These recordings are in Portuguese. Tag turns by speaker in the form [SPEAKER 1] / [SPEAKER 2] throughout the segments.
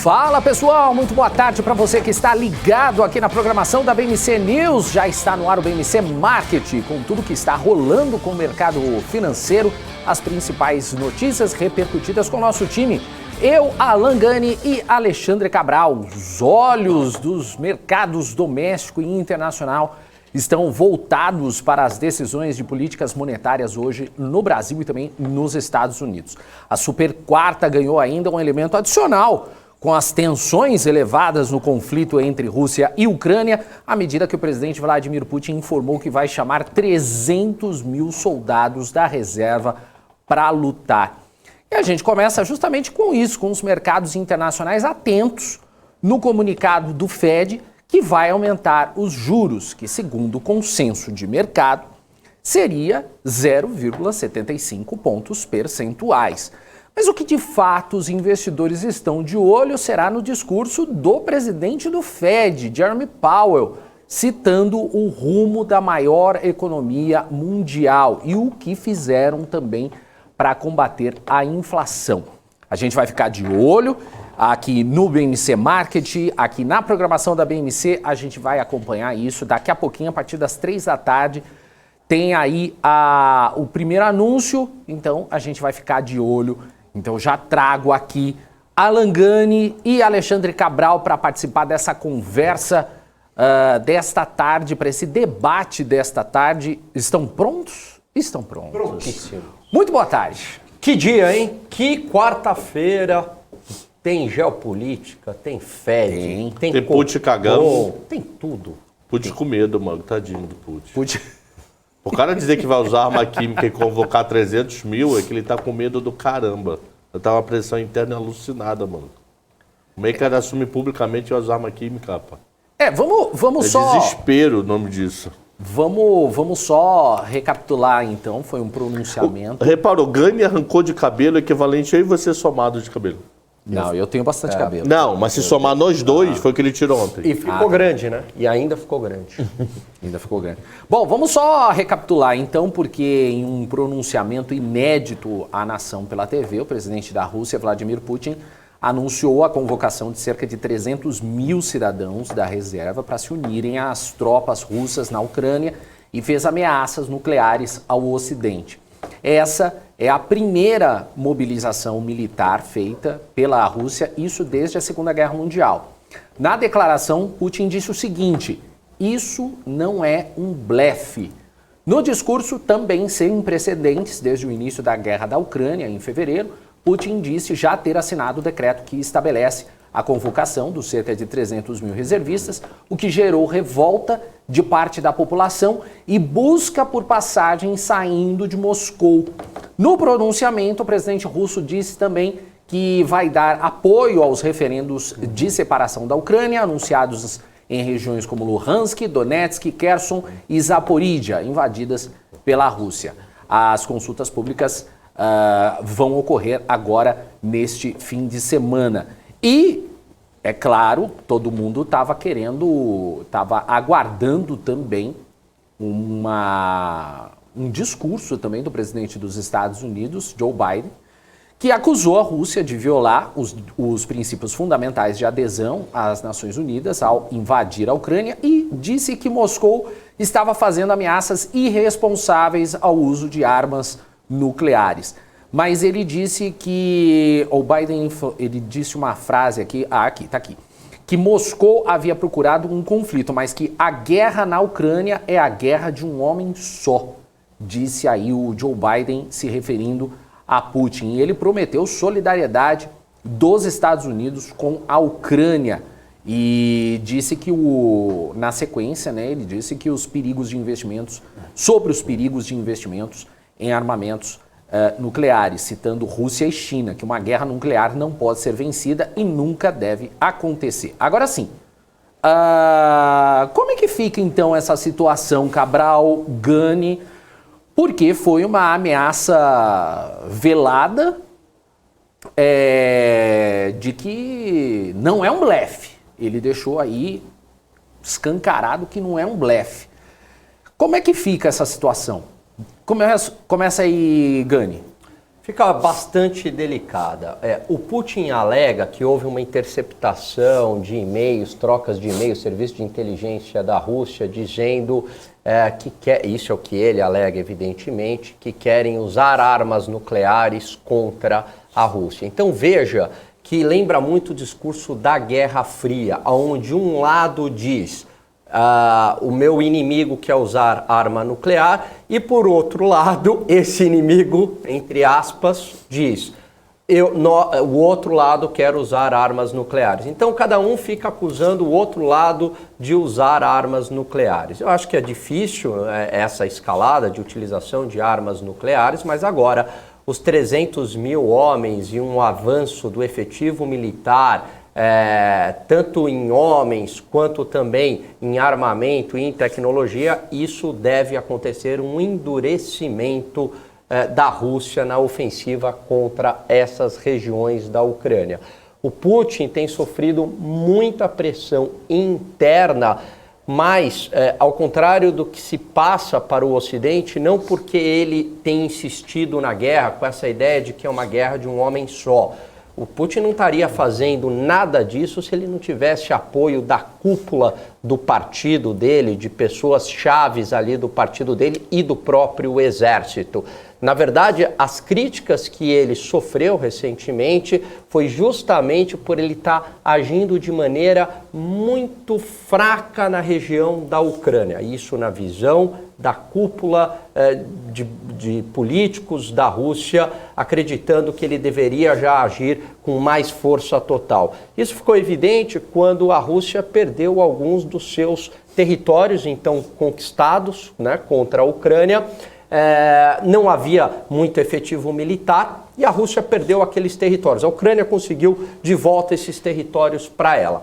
[SPEAKER 1] Fala pessoal, muito boa tarde para você que está ligado aqui na programação da BMC News. Já está no ar o BMC Market, com tudo que está rolando com o mercado financeiro, as principais notícias repercutidas com o nosso time. Eu, Alan Gani e Alexandre Cabral. Os olhos dos mercados doméstico e internacional estão voltados para as decisões de políticas monetárias hoje no Brasil e também nos Estados Unidos. A super quarta ganhou ainda um elemento adicional, com as tensões elevadas no conflito entre Rússia e Ucrânia, à medida que o presidente Vladimir Putin informou que vai chamar 300 mil soldados da reserva para lutar. E a gente começa justamente com isso, com os mercados internacionais atentos no comunicado do Fed, que vai aumentar os juros, que segundo o consenso de mercado, seria 0,75 pontos percentuais. Mas o que de fato os investidores estão de olho será no discurso do presidente do Fed, Jerome Powell, citando o rumo da maior economia mundial e o que fizeram também para combater a inflação. A gente vai ficar de olho aqui no BMC Market, aqui na programação da BMC, a gente vai acompanhar isso. Daqui a pouquinho, a partir das 3 da tarde, tem aí o primeiro anúncio, então a gente vai ficar de olho. Então já trago aqui Alan Gani e Alexandre Cabral para participar dessa conversa desta tarde, para esse debate desta tarde. Estão prontos? Estão prontos.
[SPEAKER 2] Prontíssimo.
[SPEAKER 1] Muito boa tarde.
[SPEAKER 2] Que dia, hein? Que quarta-feira. Tem geopolítica, tem Fed,
[SPEAKER 3] tem Putin cagando.
[SPEAKER 2] Tem tudo.
[SPEAKER 3] Putin com medo, mano. Tadinho do Putin.
[SPEAKER 1] Putin.
[SPEAKER 3] O cara dizer que vai usar arma química e convocar 300 mil é que ele tá com medo do caramba. Tá uma pressão interna alucinada, mano. Como é que ele assume publicamente as armas químicas, rapaz?
[SPEAKER 1] Vamos só...
[SPEAKER 3] desespero o nome disso.
[SPEAKER 1] Vamos só recapitular, então. Foi um pronunciamento.
[SPEAKER 3] Reparou, Gani arrancou de cabelo equivalente eu e você somado de cabelo.
[SPEAKER 1] Não, eu tenho bastante cabelo.
[SPEAKER 3] Não, mas se somar nós dois, foi o que ele tirou ontem.
[SPEAKER 2] E ficou grande, né? E ainda ficou grande.
[SPEAKER 1] Ainda ficou grande. Bom, vamos só recapitular então, porque em um pronunciamento inédito à nação pela TV, o presidente da Rússia, Vladimir Putin, anunciou a convocação de cerca de 300 mil cidadãos da reserva para se unirem às tropas russas na Ucrânia e fez ameaças nucleares ao Ocidente. Essa é a primeira mobilização militar feita pela Rússia, isso desde a Segunda Guerra Mundial. Na declaração, Putin disse o seguinte: isso não é um blefe. No discurso, também sem precedentes, desde o início da guerra da Ucrânia, em fevereiro, Putin disse já ter assinado o decreto que estabelece a convocação dos cerca de 300 mil reservistas, o que gerou revolta de parte da população e busca por passagem saindo de Moscou. No pronunciamento, o presidente russo disse também que vai dar apoio aos referendos de separação da Ucrânia, anunciados em regiões como Luhansk, Donetsk, Kherson e Zaporídia, invadidas pela Rússia. As consultas públicas vão ocorrer agora neste fim de semana. E, é claro, todo mundo estava aguardando também um discurso também do presidente dos Estados Unidos, Joe Biden, que acusou a Rússia de violar os princípios fundamentais de adesão às Nações Unidas ao invadir a Ucrânia e disse que Moscou estava fazendo ameaças irresponsáveis ao uso de armas nucleares. Mas ele disse que, o Biden, ele disse uma frase aqui, tá aqui, que Moscou havia procurado um conflito, mas que a guerra na Ucrânia é a guerra de um homem só, disse aí o Joe Biden se referindo a Putin. E ele prometeu solidariedade dos Estados Unidos com a Ucrânia e disse que na sequência, né, ele disse que sobre os perigos de investimentos em armamentos nucleares, citando Rússia e China, que uma guerra nuclear não pode ser vencida e nunca deve acontecer. Agora sim, como é que fica então essa situação, Cabral, Gani? Porque foi uma ameaça velada de que não é um blefe. Ele deixou aí escancarado que não é um blefe. Como é que fica essa situação? Começa aí, Gani.
[SPEAKER 2] fica bastante delicada. O Putin alega que houve uma interceptação de e-mails, trocas de e-mails, serviço de inteligência da Rússia, dizendo isso é o que ele alega, evidentemente, que querem usar armas nucleares contra a Rússia. Então veja que lembra muito o discurso da Guerra Fria, onde um lado diz o meu inimigo quer usar arma nuclear e, por outro lado, esse inimigo, entre aspas, diz o outro lado quer usar armas nucleares. Então, cada um fica acusando o outro lado de usar armas nucleares. Eu acho que é difícil essa escalada de utilização de armas nucleares, mas agora os 300 mil homens e um avanço do efetivo militar, tanto em homens quanto também em armamento e em tecnologia, isso deve acontecer um endurecimento da Rússia na ofensiva contra essas regiões da Ucrânia. O Putin tem sofrido muita pressão interna, mas, ao contrário do que se passa para o Ocidente, não porque ele tem insistido na guerra com essa ideia de que é uma guerra de um homem só. O Putin não estaria fazendo nada disso se ele não tivesse apoio da cúpula do partido dele, de pessoas chaves ali do partido dele e do próprio exército. Na verdade, as críticas que ele sofreu recentemente foi justamente por ele estar agindo de maneira muito fraca na região da Ucrânia. Isso na visão da cúpula de políticos da Rússia, acreditando que ele deveria já agir com mais força total. Isso ficou evidente quando a Rússia perdeu alguns dos seus territórios, então conquistados, contra a Ucrânia. Não havia muito efetivo militar e a Rússia perdeu aqueles territórios. A Ucrânia conseguiu de volta esses territórios para ela.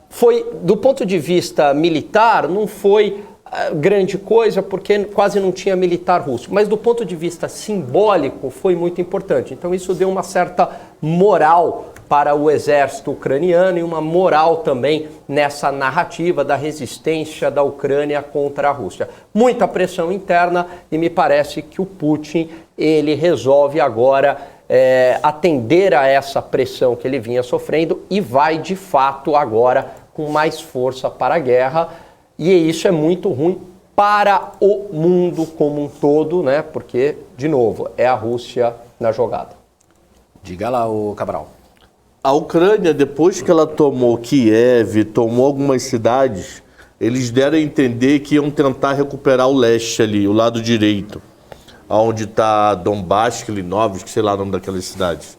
[SPEAKER 2] Foi, do ponto de vista militar, não foi grande coisa, porque quase não tinha militar russo, mas do ponto de vista simbólico foi muito importante. Então isso deu uma certa moral para o exército ucraniano e uma moral também nessa narrativa da resistência da Ucrânia contra a Rússia. Muita pressão interna e me parece que o Putin ele resolve agora atender a essa pressão que ele vinha sofrendo e vai de fato agora com mais força para a guerra. E isso é muito ruim para o mundo como um todo, porque, de novo, é a Rússia na jogada.
[SPEAKER 1] Diga lá, Cabral.
[SPEAKER 3] A Ucrânia, depois que ela tomou Kiev, tomou algumas cidades, eles deram a entender que iam tentar recuperar o leste ali, o lado direito, onde está Donbass, Klinovsk, sei lá o nome daquelas cidades.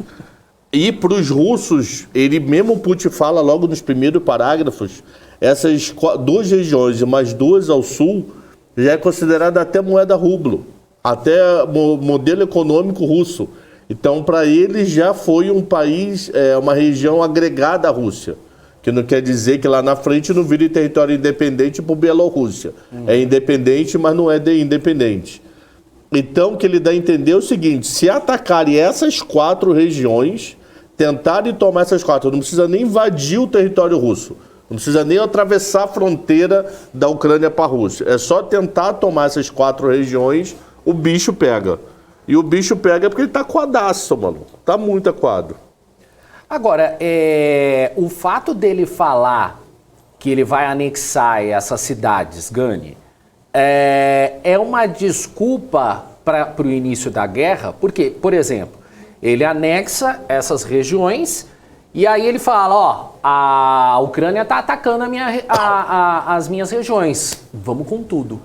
[SPEAKER 3] E para os russos, ele mesmo, o Putin fala logo nos primeiros parágrafos, essas duas regiões e mais duas ao sul já é considerada até moeda rublo, até modelo econômico russo. Então, para eles já foi um país, uma região agregada à Rússia, que não quer dizer que lá na frente não vire território independente por Bielorrússia. É independente, mas não é independente. Então, o que ele dá a entender é o seguinte: se atacarem essas 4 regiões, tentarem tomar essas 4, não precisa nem invadir o território russo, não precisa nem atravessar a fronteira da Ucrânia para a Rússia. É só tentar tomar essas 4 regiões, o bicho pega. E o bicho pega porque ele tá coadaço, mano. Tá muito aquado.
[SPEAKER 1] Agora, o fato dele falar que ele vai anexar essas cidades, Gani, é uma desculpa para o início da guerra? Porque, por exemplo, ele anexa essas regiões e aí ele fala, a Ucrânia tá atacando as minhas regiões. Vamos com tudo.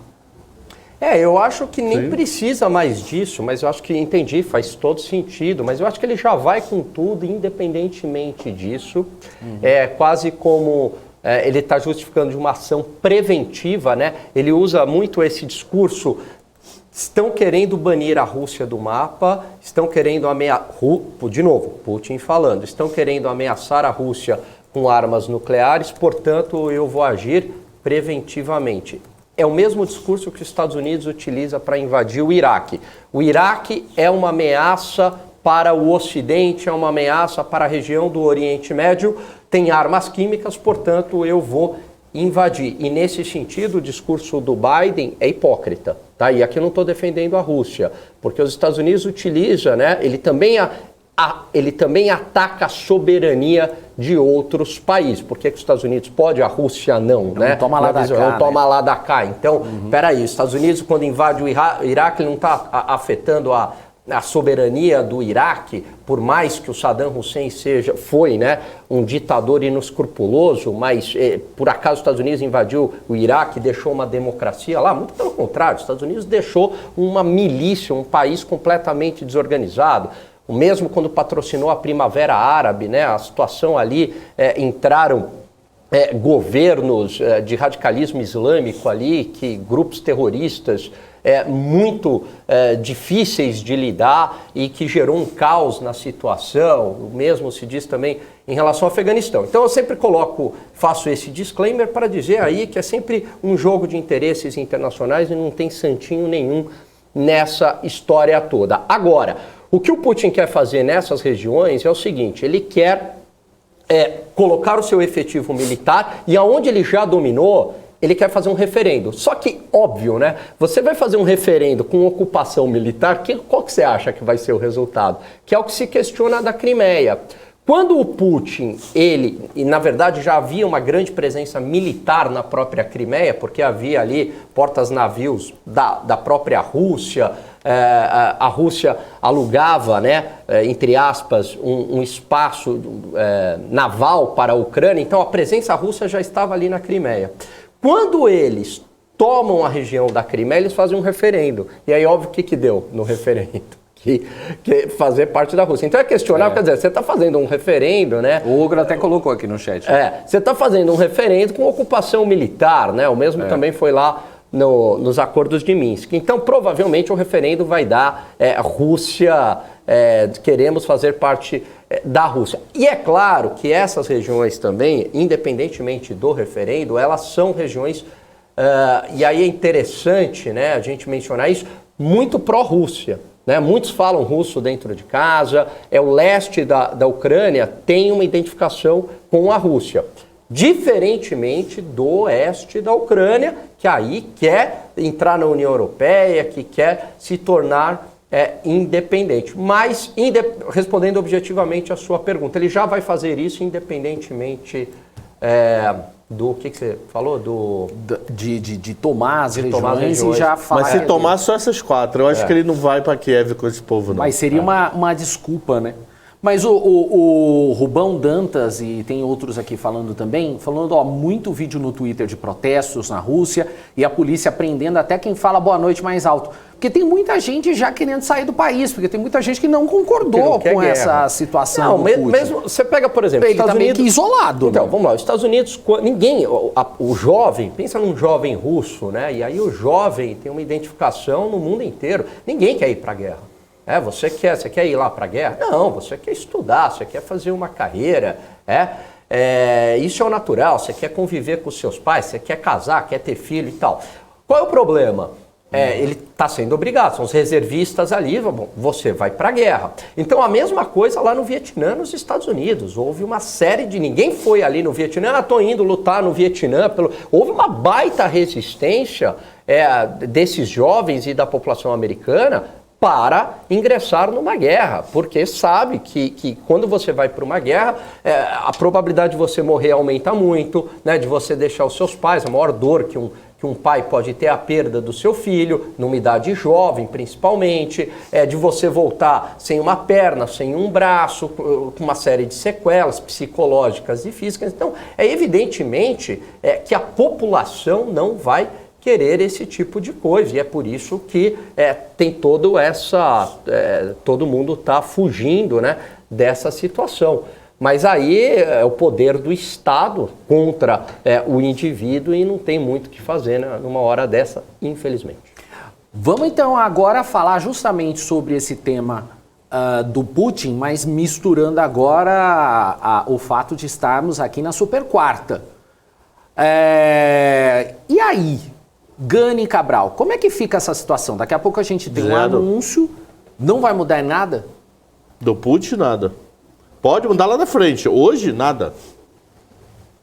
[SPEAKER 2] Eu acho que nem precisa mais disso, mas eu acho que entendi, faz todo sentido, mas eu acho que ele já vai com tudo, independentemente disso. É quase como ele está justificando de uma ação preventiva, Ele usa muito esse discurso, estão querendo banir a Rússia do mapa, estão querendo ameaçar, de novo, Putin falando, estão querendo ameaçar a Rússia com armas nucleares, portanto eu vou agir preventivamente. É o mesmo discurso que os Estados Unidos utiliza para invadir o Iraque. O Iraque é uma ameaça para o Ocidente, é uma ameaça para a região do Oriente Médio, tem armas químicas, portanto eu vou invadir. E nesse sentido, o discurso do Biden é hipócrita. Tá? E aqui eu não estou defendendo a Rússia, porque os Estados Unidos utiliza, né? Ele também ataca a soberania de outros países. Por que os Estados Unidos pode, a Rússia não, né?
[SPEAKER 1] Toma lá da cá,
[SPEAKER 2] não toma lá da cá. Então, peraí, os Estados Unidos, quando invade o Iraque, ele não está afetando a soberania do Iraque, por mais que o Saddam Hussein foi, né, um ditador inescrupuloso, mas por acaso os Estados Unidos invadiu o Iraque e deixou uma democracia lá? Muito pelo contrário, os Estados Unidos deixou uma milícia, um país completamente desorganizado. O mesmo quando patrocinou a Primavera Árabe, né, a situação ali, entraram governos de radicalismo islâmico ali, que grupos terroristas muito difíceis de lidar e que gerou um caos na situação. O mesmo se diz também em relação ao Afeganistão. Então eu sempre faço esse disclaimer para dizer aí que é sempre um jogo de interesses internacionais e não tem santinho nenhum nessa história toda. Agora, o que o Putin quer fazer nessas regiões é o seguinte: ele quer colocar o seu efetivo militar e aonde ele já dominou, ele quer fazer um referendo. Só que, óbvio, né? Você vai fazer um referendo com ocupação militar, qual que você acha que vai ser o resultado? Que é o que se questiona da Crimeia. Quando o Putin, e na verdade já havia uma grande presença militar na própria Crimeia, porque havia ali portas-navios da própria Rússia, a Rússia alugava, né, entre aspas, um espaço naval para a Ucrânia, então a presença russa já estava ali na Crimeia. Quando eles tomam a região da Crimeia, eles fazem um referendo. E aí, óbvio, o que deu no referendo? Que fazer parte da Rússia. Então é questionável, quer dizer, você está fazendo um referendo, né?
[SPEAKER 1] O Ogro até colocou aqui no chat.
[SPEAKER 2] Você está fazendo um referendo com ocupação militar, né? O mesmo também foi lá nos acordos de Minsk. Então, provavelmente, o referendo vai dar Rússia, queremos fazer parte da Rússia. E é claro que essas regiões também, independentemente do referendo, elas são regiões, e aí é interessante, né, a gente mencionar isso, muito pró-Rússia. Né? Muitos falam russo dentro de casa, o leste da Ucrânia tem uma identificação com a Rússia. Diferentemente do oeste da Ucrânia, que aí quer entrar na União Europeia, que quer se tornar independente. Mas, respondendo objetivamente a sua pergunta, ele já vai fazer isso independentemente do que você falou?
[SPEAKER 1] De tomar as regiões e já falar.
[SPEAKER 3] Mas se tomar só essas 4, eu acho que ele não vai para Kiev com esse povo, não.
[SPEAKER 1] Mas seria uma desculpa, né? Mas o Rubão Dantas, e tem outros aqui falando também, muito vídeo no Twitter de protestos na Rússia e a polícia prendendo até quem fala boa noite mais alto. Porque tem muita gente já querendo sair do país, porque tem muita gente que não concordou com essa situação do Putin.
[SPEAKER 2] Mesmo, você pega, por exemplo,
[SPEAKER 1] ele está meio que isolado.
[SPEAKER 2] Então, vamos lá, os Estados Unidos, o jovem, pensa num jovem russo, né? E aí o jovem tem uma identificação no mundo inteiro. Ninguém quer ir para a guerra. Você quer ir lá para a guerra? Não, você quer estudar, você quer fazer uma carreira, isso é o natural, você quer conviver com os seus pais, você quer casar, quer ter filho e tal. Qual é o problema? Ele está sendo obrigado, são os reservistas ali, você vai para a guerra. Então a mesma coisa lá no Vietnã, nos Estados Unidos, houve uma série de... Ninguém foi ali no Vietnã, estou indo lutar no Vietnã, houve uma baita resistência desses jovens e da população americana para ingressar numa guerra, porque sabe que quando você vai para uma guerra, a probabilidade de você morrer aumenta muito, né, de você deixar os seus pais, a maior dor que um pai pode ter é a perda do seu filho, numa idade jovem principalmente, de você voltar sem uma perna, sem um braço, com uma série de sequelas psicológicas e físicas. Então, evidentemente que a população não vai querer esse tipo de coisa, e é por isso que tem todo mundo está fugindo, né, dessa situação. Mas aí é o poder do Estado contra o indivíduo e não tem muito o que fazer, né, numa hora dessa, infelizmente.
[SPEAKER 1] Vamos então agora falar justamente sobre esse tema do Putin, mas misturando agora o fato de estarmos aqui na Super Quarta. E aí? Gani Cabral, como é que fica essa situação? Daqui a pouco a gente tem um anúncio, não vai mudar em nada?
[SPEAKER 3] Do Putin, nada. Pode mudar lá na frente. Hoje, nada.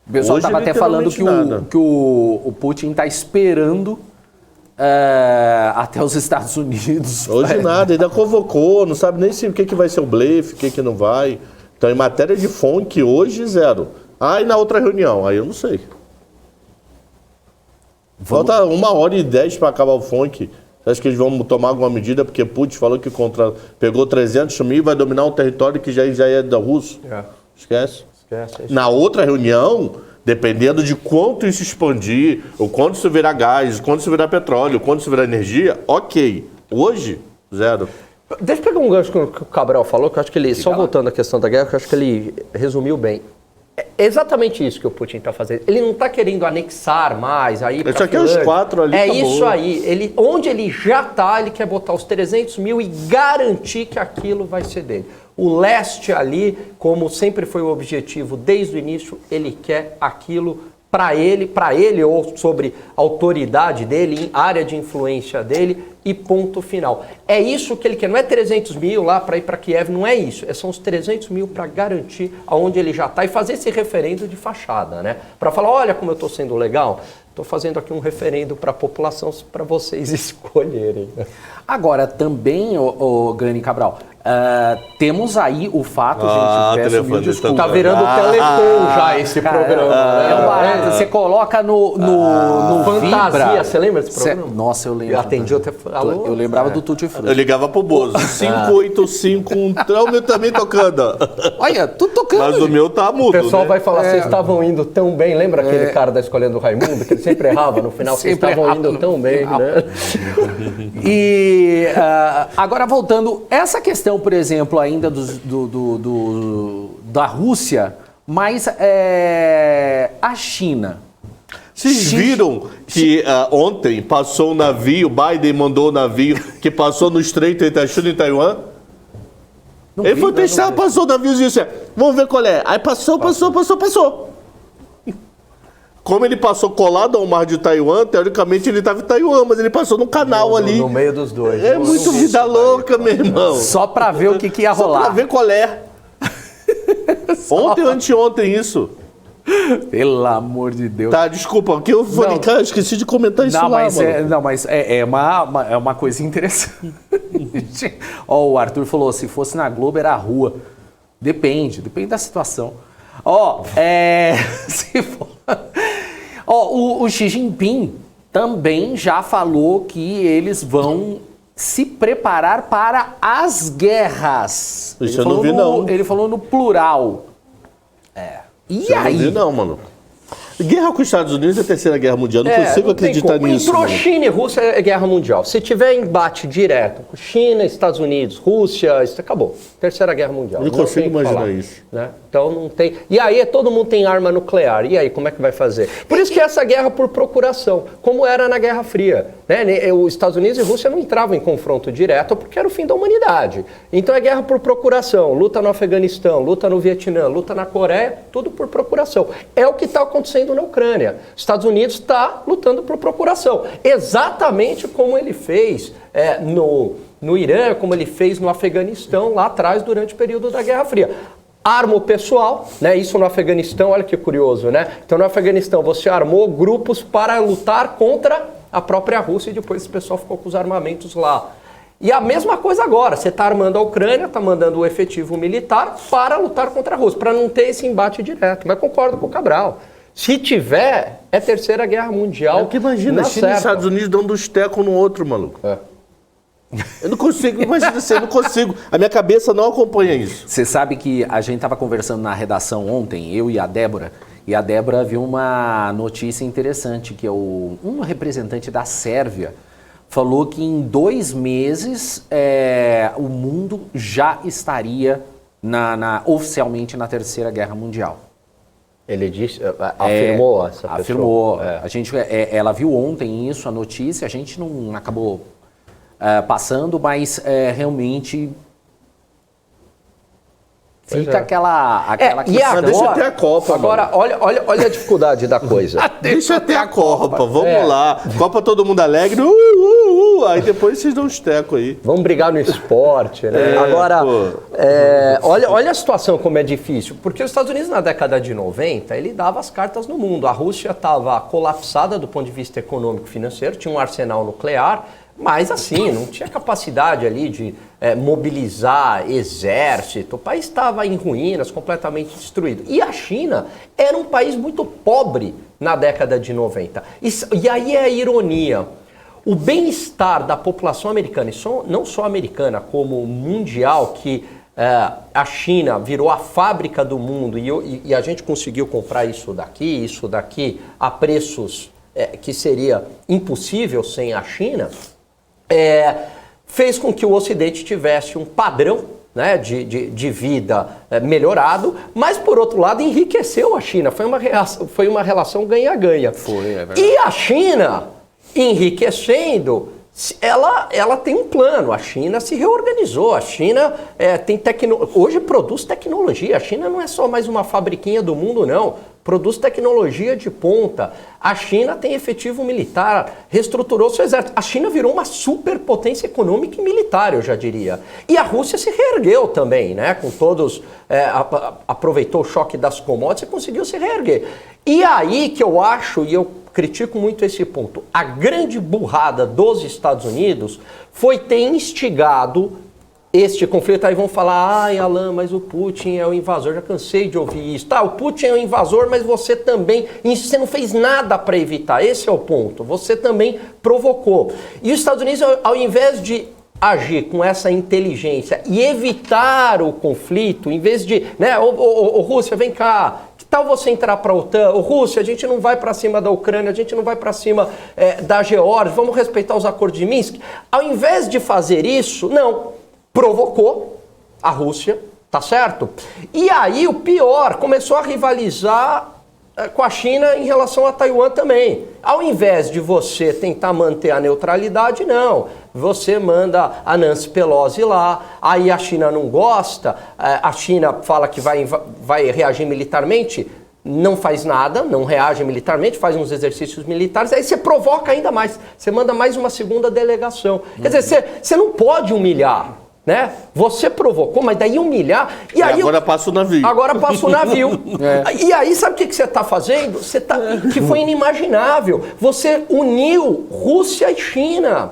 [SPEAKER 1] O pessoal estava até falando que o Putin está esperando até os Estados Unidos.
[SPEAKER 3] Hoje nada, ainda convocou, não sabe nem se o que vai ser o blefe, o que não vai. Então, em matéria de FONC, hoje, zero. E na outra reunião? Aí eu não sei. Falta 1h10 para acabar o FONC. Você acha que eles vão tomar alguma medida? Porque Putin falou que pegou 300 mil e vai dominar um território que já é da Rússia. Esquece. Na outra reunião, dependendo de quanto isso expandir, o quanto isso virar gás, o quanto isso virar petróleo, o quanto isso virar energia, ok. Hoje, zero.
[SPEAKER 2] Deixa eu pegar um gancho que o Cabral falou, que eu acho que ele, só voltando à questão da guerra, que eu acho que ele resumiu bem. É exatamente isso que o Putin está fazendo. Ele não está querendo anexar mais aí para
[SPEAKER 3] Isso aqui é os 4 ali, acabou.
[SPEAKER 2] Isso aí. Onde ele já está, ele quer botar os 300 mil e garantir que aquilo vai ser dele. O leste ali, como sempre foi o objetivo desde o início, ele quer aquilo para ele ou sobre a autoridade dele, área de influência dele e ponto final. É isso que ele quer, não é 300 mil lá para ir para Kiev, não é isso. São os 300 mil para garantir aonde ele já está e fazer esse referendo de fachada, né? Para falar, olha como eu estou sendo legal, estou fazendo aqui um referendo para a população para vocês escolherem.
[SPEAKER 1] Agora, também, o Gani Cabral, temos aí o fato, gente, peço mil desculpas.
[SPEAKER 2] Tá virando Telecom já esse programa.
[SPEAKER 1] É um barato. Você coloca no
[SPEAKER 2] Fantasia,
[SPEAKER 1] Vibra.
[SPEAKER 2] Você lembra desse programa?
[SPEAKER 1] Nossa, eu lembro.
[SPEAKER 2] Eu atendi até...
[SPEAKER 1] Eu lembrava do Tutti Frutti.
[SPEAKER 3] Eu ligava pro Bozo. 5851, o meu também tocando.
[SPEAKER 1] Olha, tudo tocando.
[SPEAKER 3] Mas o meu tá mudo,
[SPEAKER 2] O pessoal vai falar, vocês
[SPEAKER 1] É.
[SPEAKER 2] estavam indo tão bem. Lembra aquele cara da Escolhendo o Raimundo, que ele sempre errava no final? Vocês
[SPEAKER 1] Sempre
[SPEAKER 2] estavam
[SPEAKER 1] errava
[SPEAKER 2] indo
[SPEAKER 1] no
[SPEAKER 2] tão bem,
[SPEAKER 1] final.
[SPEAKER 2] né?
[SPEAKER 1] E agora voltando, essa questão, por exemplo, ainda da Rússia, mas a China.
[SPEAKER 3] Vocês viram que ontem passou um navio, Biden mandou um navio que passou no estreito entre a China e Taiwan? Ele foi testar, passou o naviozinho assim, vamos ver qual é. Aí passou. Como ele passou colado ao mar de Taiwan, teoricamente ele estava em Taiwan, mas ele passou no canal ali.
[SPEAKER 2] No meio dos dois.
[SPEAKER 3] É muito vida louca, meu irmão.
[SPEAKER 1] Só pra ver o que ia rolar.
[SPEAKER 3] Só pra ver qual é. Ontem ou anteontem isso.
[SPEAKER 1] Pelo amor de Deus.
[SPEAKER 3] Tá, desculpa, porque eu falei, cara, eu esqueci de comentar isso lá, mano.
[SPEAKER 1] Mas é uma coisa interessante. Ó, o Arthur falou, se fosse na Globo era a rua. Depende da situação. Ó, se for... Ó, o Xi Jinping também já falou que eles vão se preparar para as guerras.
[SPEAKER 3] Isso eu não vi, não.
[SPEAKER 1] Ele falou no plural. E
[SPEAKER 3] Isso
[SPEAKER 1] aí?
[SPEAKER 3] Eu não vi, não, mano. Guerra com os Estados Unidos é a Terceira Guerra Mundial. Não consigo acreditar nisso.
[SPEAKER 2] Entrou
[SPEAKER 3] mano.
[SPEAKER 2] China e Rússia é guerra mundial. Se tiver embate direto com China, Estados Unidos, Rússia, isso acabou. Terceira Guerra Mundial.
[SPEAKER 3] Eu não consigo
[SPEAKER 2] tem o que
[SPEAKER 3] imaginar
[SPEAKER 2] falar,
[SPEAKER 3] isso.
[SPEAKER 2] né? Então não tem. E aí todo mundo tem arma nuclear. E aí, como é que vai fazer? Por isso que essa guerra por procuração, como era na Guerra Fria. Né? Os Estados Unidos e Rússia não entravam em confronto direto porque era o fim da humanidade. Então é guerra por procuração. Luta no Afeganistão, luta no Vietnã, luta na Coreia, tudo por procuração. É o que está acontecendo na Ucrânia. Estados Unidos está lutando por procuração. Exatamente como ele fez no Irã, como ele fez no Afeganistão lá atrás durante o período da Guerra Fria. Arma o pessoal, né? Isso no Afeganistão, olha que curioso, né? Então no Afeganistão você armou grupos para lutar contra a própria Rússia e depois esse pessoal ficou com os armamentos lá. E a mesma coisa agora, você está armando a Ucrânia, está mandando o efetivo militar para lutar contra a Rússia, para não ter esse embate direto. Mas concordo com o Cabral. Se tiver, é Terceira Guerra Mundial.
[SPEAKER 3] É que imagina, China e Estados Unidos dando os tecos no outro, maluco. Eu não consigo, imagina assim, eu não consigo. A minha cabeça não acompanha isso.
[SPEAKER 1] Você sabe que a gente estava conversando na redação ontem, eu e a Débora viu uma notícia interessante, que é um representante da Sérvia falou que em 2 meses o mundo já estaria oficialmente na Terceira Guerra Mundial.
[SPEAKER 2] Ele disse, afirmou essa pessoa.
[SPEAKER 1] Afirmou. Ela viu ontem isso, a notícia, a gente não acabou passando, mas realmente fica aquela
[SPEAKER 2] e agora,
[SPEAKER 3] deixa até a Copa.
[SPEAKER 2] Agora, olha a dificuldade da coisa.
[SPEAKER 3] Deixa até a Copa, vamos
[SPEAKER 2] É.
[SPEAKER 3] lá. Copa todo mundo alegre. Aí depois vocês dão uns tecos aí.
[SPEAKER 2] Vamos brigar no esporte, né? Agora, olha a situação como é difícil. Porque os Estados Unidos, na década de 90, ele dava as cartas no mundo. A Rússia estava colapsada do ponto de vista econômico e financeiro, tinha um arsenal nuclear, mas assim, não tinha capacidade ali de mobilizar exército. O país estava em ruínas, completamente destruído. E a China era um país muito pobre na década de 90. E aí é a ironia. O bem-estar da população americana, e não só americana, como mundial, que a China virou a fábrica do mundo e a gente conseguiu comprar isso daqui a preços que seria impossível sem a China, fez com que o Ocidente tivesse um padrão, né, de vida melhorado, mas, por outro lado, enriqueceu a China. Foi uma relação ganha-ganha.
[SPEAKER 1] É verdade.
[SPEAKER 2] E a China, enriquecendo, ela tem um plano. A China se reorganizou. A China hoje produz tecnologia. A China não é só mais uma fabriquinha do mundo, não. Produz tecnologia de ponta. A China tem efetivo militar, reestruturou seu exército. A China virou uma superpotência econômica e militar, eu já diria. E a Rússia se reergueu também, né? Com todos, aproveitou o choque das commodities e conseguiu se reerguer. E aí que eu acho, e eu critico muito esse ponto, a grande burrada dos Estados Unidos foi ter instigado este conflito. Aí vão falar, ai, Alan, mas o Putin é o invasor. Já cansei de ouvir isso. Tá, o Putin é o invasor, mas você também, você não fez nada para evitar. Esse é o ponto. Você também provocou. E os Estados Unidos, ao invés de agir com essa inteligência e evitar o conflito, em vez de, né, ô Rússia, vem cá, que tal você entrar para a OTAN? Ô Rússia, a gente não vai para cima da Ucrânia, a gente não vai para cima da Geórgia, vamos respeitar os acordos de Minsk. Ao invés de fazer isso, não, provocou a Rússia, tá certo? E aí o pior, começou a rivalizar com a China em relação a Taiwan também. Ao invés de você tentar manter a neutralidade, não. Você manda a Nancy Pelosi lá, aí a China não gosta, a China fala que vai reagir militarmente, não faz nada, não reage militarmente, faz uns exercícios militares, aí você provoca ainda mais, você manda mais uma segunda delegação. Quer dizer, você não pode humilhar, né? Você provocou, mas daí humilhar... E aí
[SPEAKER 3] agora passa o navio.
[SPEAKER 2] Agora passa o navio. E aí, sabe o que você está fazendo? Que foi inimaginável. Você uniu Rússia e China.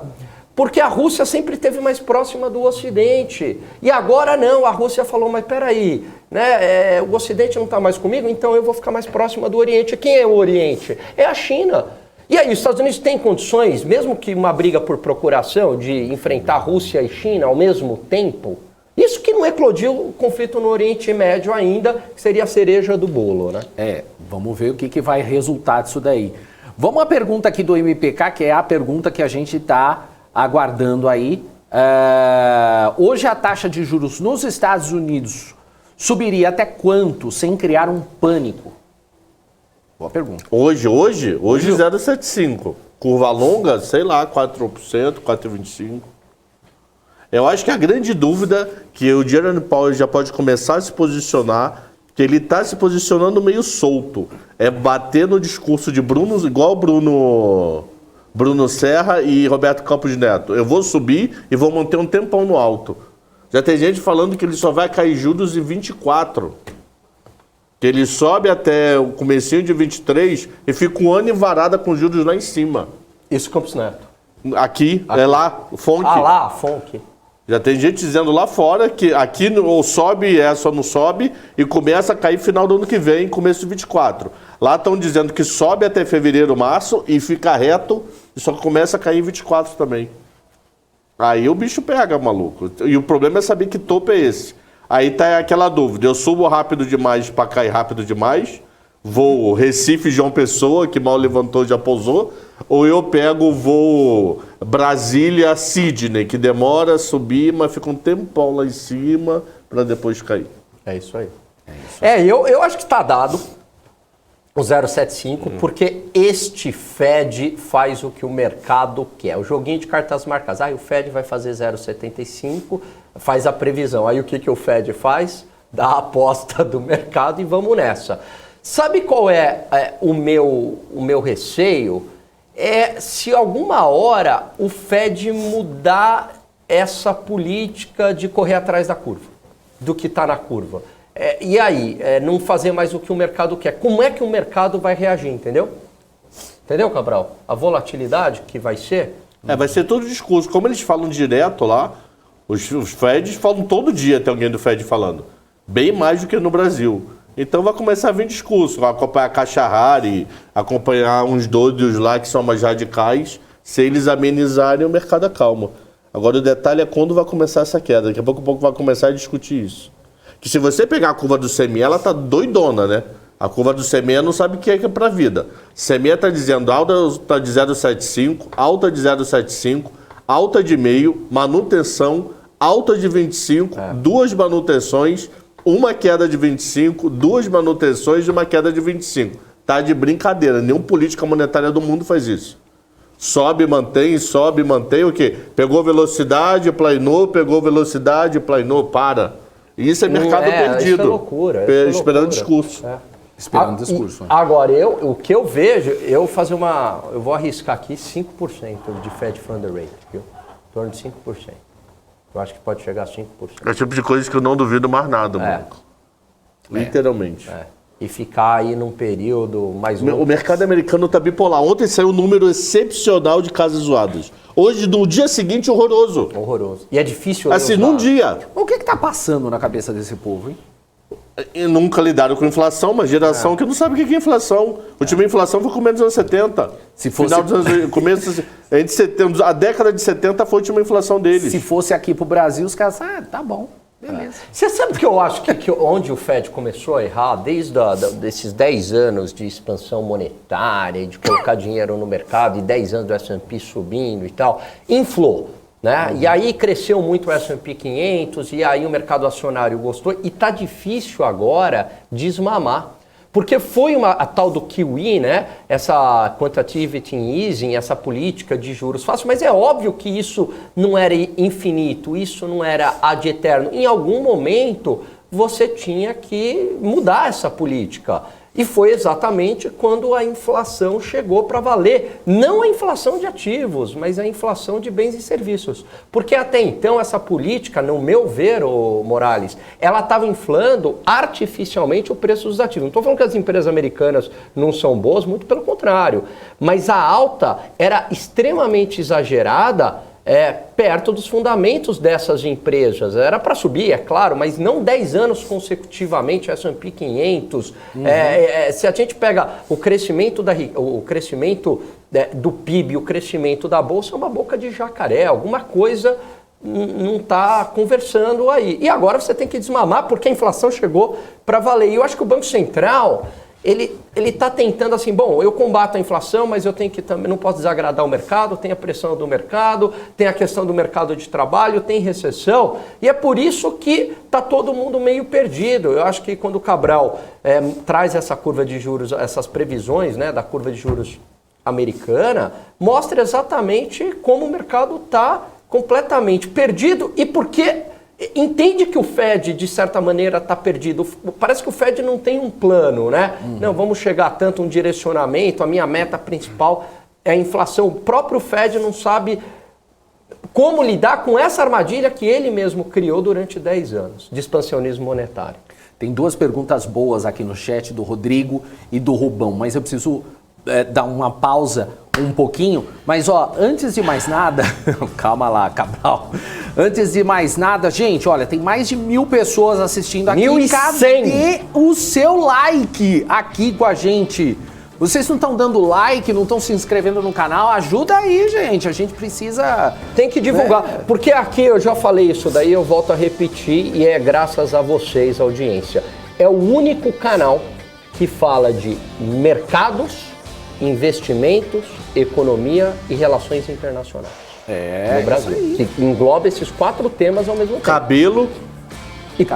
[SPEAKER 2] Porque a Rússia sempre esteve mais próxima do Ocidente. E agora não, a Rússia falou, mas peraí, né? O Ocidente não está mais comigo, então eu vou ficar mais próxima do Oriente. Quem é o Oriente? É a China. E aí, os Estados Unidos têm condições, mesmo que uma briga por procuração, de enfrentar Rússia e China ao mesmo tempo? Isso que não eclodiu o conflito no Oriente Médio ainda, que seria a cereja do bolo, né?
[SPEAKER 1] Vamos ver o que vai resultar disso daí. Vamos à pergunta aqui do MPK, que é a pergunta que a gente está aguardando aí. Hoje a taxa de juros nos Estados Unidos subiria até quanto sem criar um pânico? Boa pergunta.
[SPEAKER 3] Hoje 0,75. Curva longa, sei lá, 4%, 4,25%. Eu acho que a grande dúvida que o Jerome Powell já pode começar a se posicionar, que ele está se posicionando meio solto, é bater no discurso de Bruno, igual Bruno Serra e Roberto Campos Neto. Eu vou subir e vou manter um tempão no alto. Já tem gente falando que ele só vai cair juros em 24. Que ele sobe até o comecinho de 23 e fica um ano em varada com juros lá em cima.
[SPEAKER 2] Isso, Campos Neto.
[SPEAKER 3] Aqui. É lá, Fonk.
[SPEAKER 2] Ah, lá, Fonk.
[SPEAKER 3] Já tem gente dizendo lá fora que aqui ou sobe, só não sobe, e começa a cair final do ano que vem, começo de 24. Lá estão dizendo que sobe até fevereiro, março, e fica reto, e só começa a cair em 24 também. Aí o bicho pega, maluco. E o problema é saber que topo é esse. Aí tá aquela dúvida, eu subo rápido demais para cair rápido demais, voo Recife, João Pessoa, que mal levantou já pousou, ou eu pego o voo Brasília, Sydney, que demora a subir, mas fica um tempão lá em cima para depois cair.
[SPEAKER 2] É isso aí. Eu acho que está dado o 0,75, porque este Fed faz o que o mercado quer. O joguinho de cartas marcadas. O Fed vai fazer 0,75, faz a previsão. Aí o que o Fed faz? Dá a aposta do mercado e vamos nessa. Sabe qual é o meu receio? é se alguma hora o Fed mudar essa política de correr atrás da curva, do que está na curva. E aí, não fazer mais o que o mercado quer. Como é que o mercado vai reagir, entendeu? Entendeu, Cabral? A volatilidade que vai ser...
[SPEAKER 3] Vai ser todo o discurso. Como eles falam direto lá, os Feds falam todo dia, tem alguém do Fed falando. Bem mais do que no Brasil. Então vai começar a vir discurso, vai acompanhar a Cachahari, acompanhar uns doidos lá que são mais radicais. Se eles amenizarem, o mercado acalma. Agora o detalhe é quando vai começar essa queda. Daqui a pouco vai começar a discutir isso. Que se você pegar a curva do CME, ela tá doidona, né? A curva do CME não sabe o que é para a vida. CME está dizendo alta tá de 0,75, alta de 0,75, alta de meio, manutenção, alta de 25, duas manutenções, uma queda de 25, duas manutenções e uma queda de 25. Tá de brincadeira, nenhum política monetária do mundo faz isso. Sobe, mantém, o quê? Pegou velocidade, planou, para. E isso é mercado perdido.
[SPEAKER 2] Isso é loucura.
[SPEAKER 3] Esperando discurso.
[SPEAKER 1] Esperando discurso.
[SPEAKER 2] Agora, o que eu vejo, eu vou arriscar aqui 5% de Fed Fund Rate, viu? Em torno de 5%. Eu acho que pode chegar a 5%.
[SPEAKER 3] É o tipo de coisa que eu não duvido mais nada, mano. Literalmente.
[SPEAKER 2] E ficar aí num período mais longo.
[SPEAKER 3] O mercado americano tá bipolar. Ontem saiu um número excepcional de casos zoados. Hoje, no dia seguinte, horroroso.
[SPEAKER 2] Horroroso. E é difícil...
[SPEAKER 3] Assim, num dia.
[SPEAKER 1] O que tá passando na cabeça desse povo, hein?
[SPEAKER 3] E nunca lidaram com inflação, uma geração que não sabe o que é inflação. A última inflação foi começo dos anos 70.
[SPEAKER 1] Se fosse...
[SPEAKER 3] Final dos anos, começo, entre 70, a década de 70 foi a última inflação deles.
[SPEAKER 1] Se fosse aqui pro Brasil, os caras, tá bom, beleza.
[SPEAKER 2] Você sabe que eu acho que onde o Fed começou a errar, desde desses 10 anos de expansão monetária, de colocar dinheiro no mercado, e 10 anos do S&P subindo e tal, inflou. Né? E aí cresceu muito o S&P 500, e aí o mercado acionário gostou, e tá difícil agora desmamar. Porque foi a tal do QE, né? Essa quantitative easing, essa política de juros fácil, mas é óbvio que isso não era infinito, isso não era ad eterno. Em algum momento você tinha que mudar essa política. E foi exatamente quando a inflação chegou para valer. Não a inflação de ativos, mas a inflação de bens e serviços. Porque até então essa política, no meu ver, Morales, ela estava inflando artificialmente o preço dos ativos. Não estou falando que as empresas americanas não são boas, muito pelo contrário. Mas a alta era extremamente exagerada perto dos fundamentos dessas empresas. Era para subir, é claro, mas não 10 anos consecutivamente, S&P 500. Se a gente pega o crescimento do PIB, o crescimento da Bolsa, é uma boca de jacaré, alguma coisa não está conversando aí. E agora você tem que desmamar, porque a inflação chegou para valer. E eu acho que o Banco Central... Ele está tentando assim, bom, eu combato a inflação, mas eu tenho que também, não posso desagradar o mercado, tem a pressão do mercado, tem a questão do mercado de trabalho, tem recessão, e é por isso que está todo mundo meio perdido. Eu acho que quando o Cabral traz essa curva de juros, essas previsões, né, da curva de juros americana, mostra exatamente como o mercado está completamente perdido e por que... Entende que o Fed, de certa maneira, está perdido. Parece que o Fed não tem um plano, né? Não, vamos chegar a tanto um direcionamento, a minha meta principal é a inflação. O próprio Fed não sabe como lidar com essa armadilha que ele mesmo criou durante 10 anos de expansionismo monetário.
[SPEAKER 1] Tem duas perguntas boas aqui no chat, do Rodrigo e do Rubão, mas eu preciso dar uma pausa um pouquinho. Mas, antes de mais nada... Calma lá, Cabral. Antes de mais nada, gente, olha, tem mais de 1.000 pessoas assistindo aqui.
[SPEAKER 2] 1.100.
[SPEAKER 1] Cadê o seu like aqui com a gente? Vocês não estão dando like, não estão se inscrevendo no canal? Ajuda aí, gente. A gente precisa...
[SPEAKER 2] Tem que divulgar. Porque aqui eu já falei isso daí, eu volto a repetir, e é graças a vocês, audiência. É o único canal que fala de mercados, investimentos, economia e relações internacionais no Brasil. Que engloba esses 4 temas ao mesmo tempo.
[SPEAKER 3] Cabelo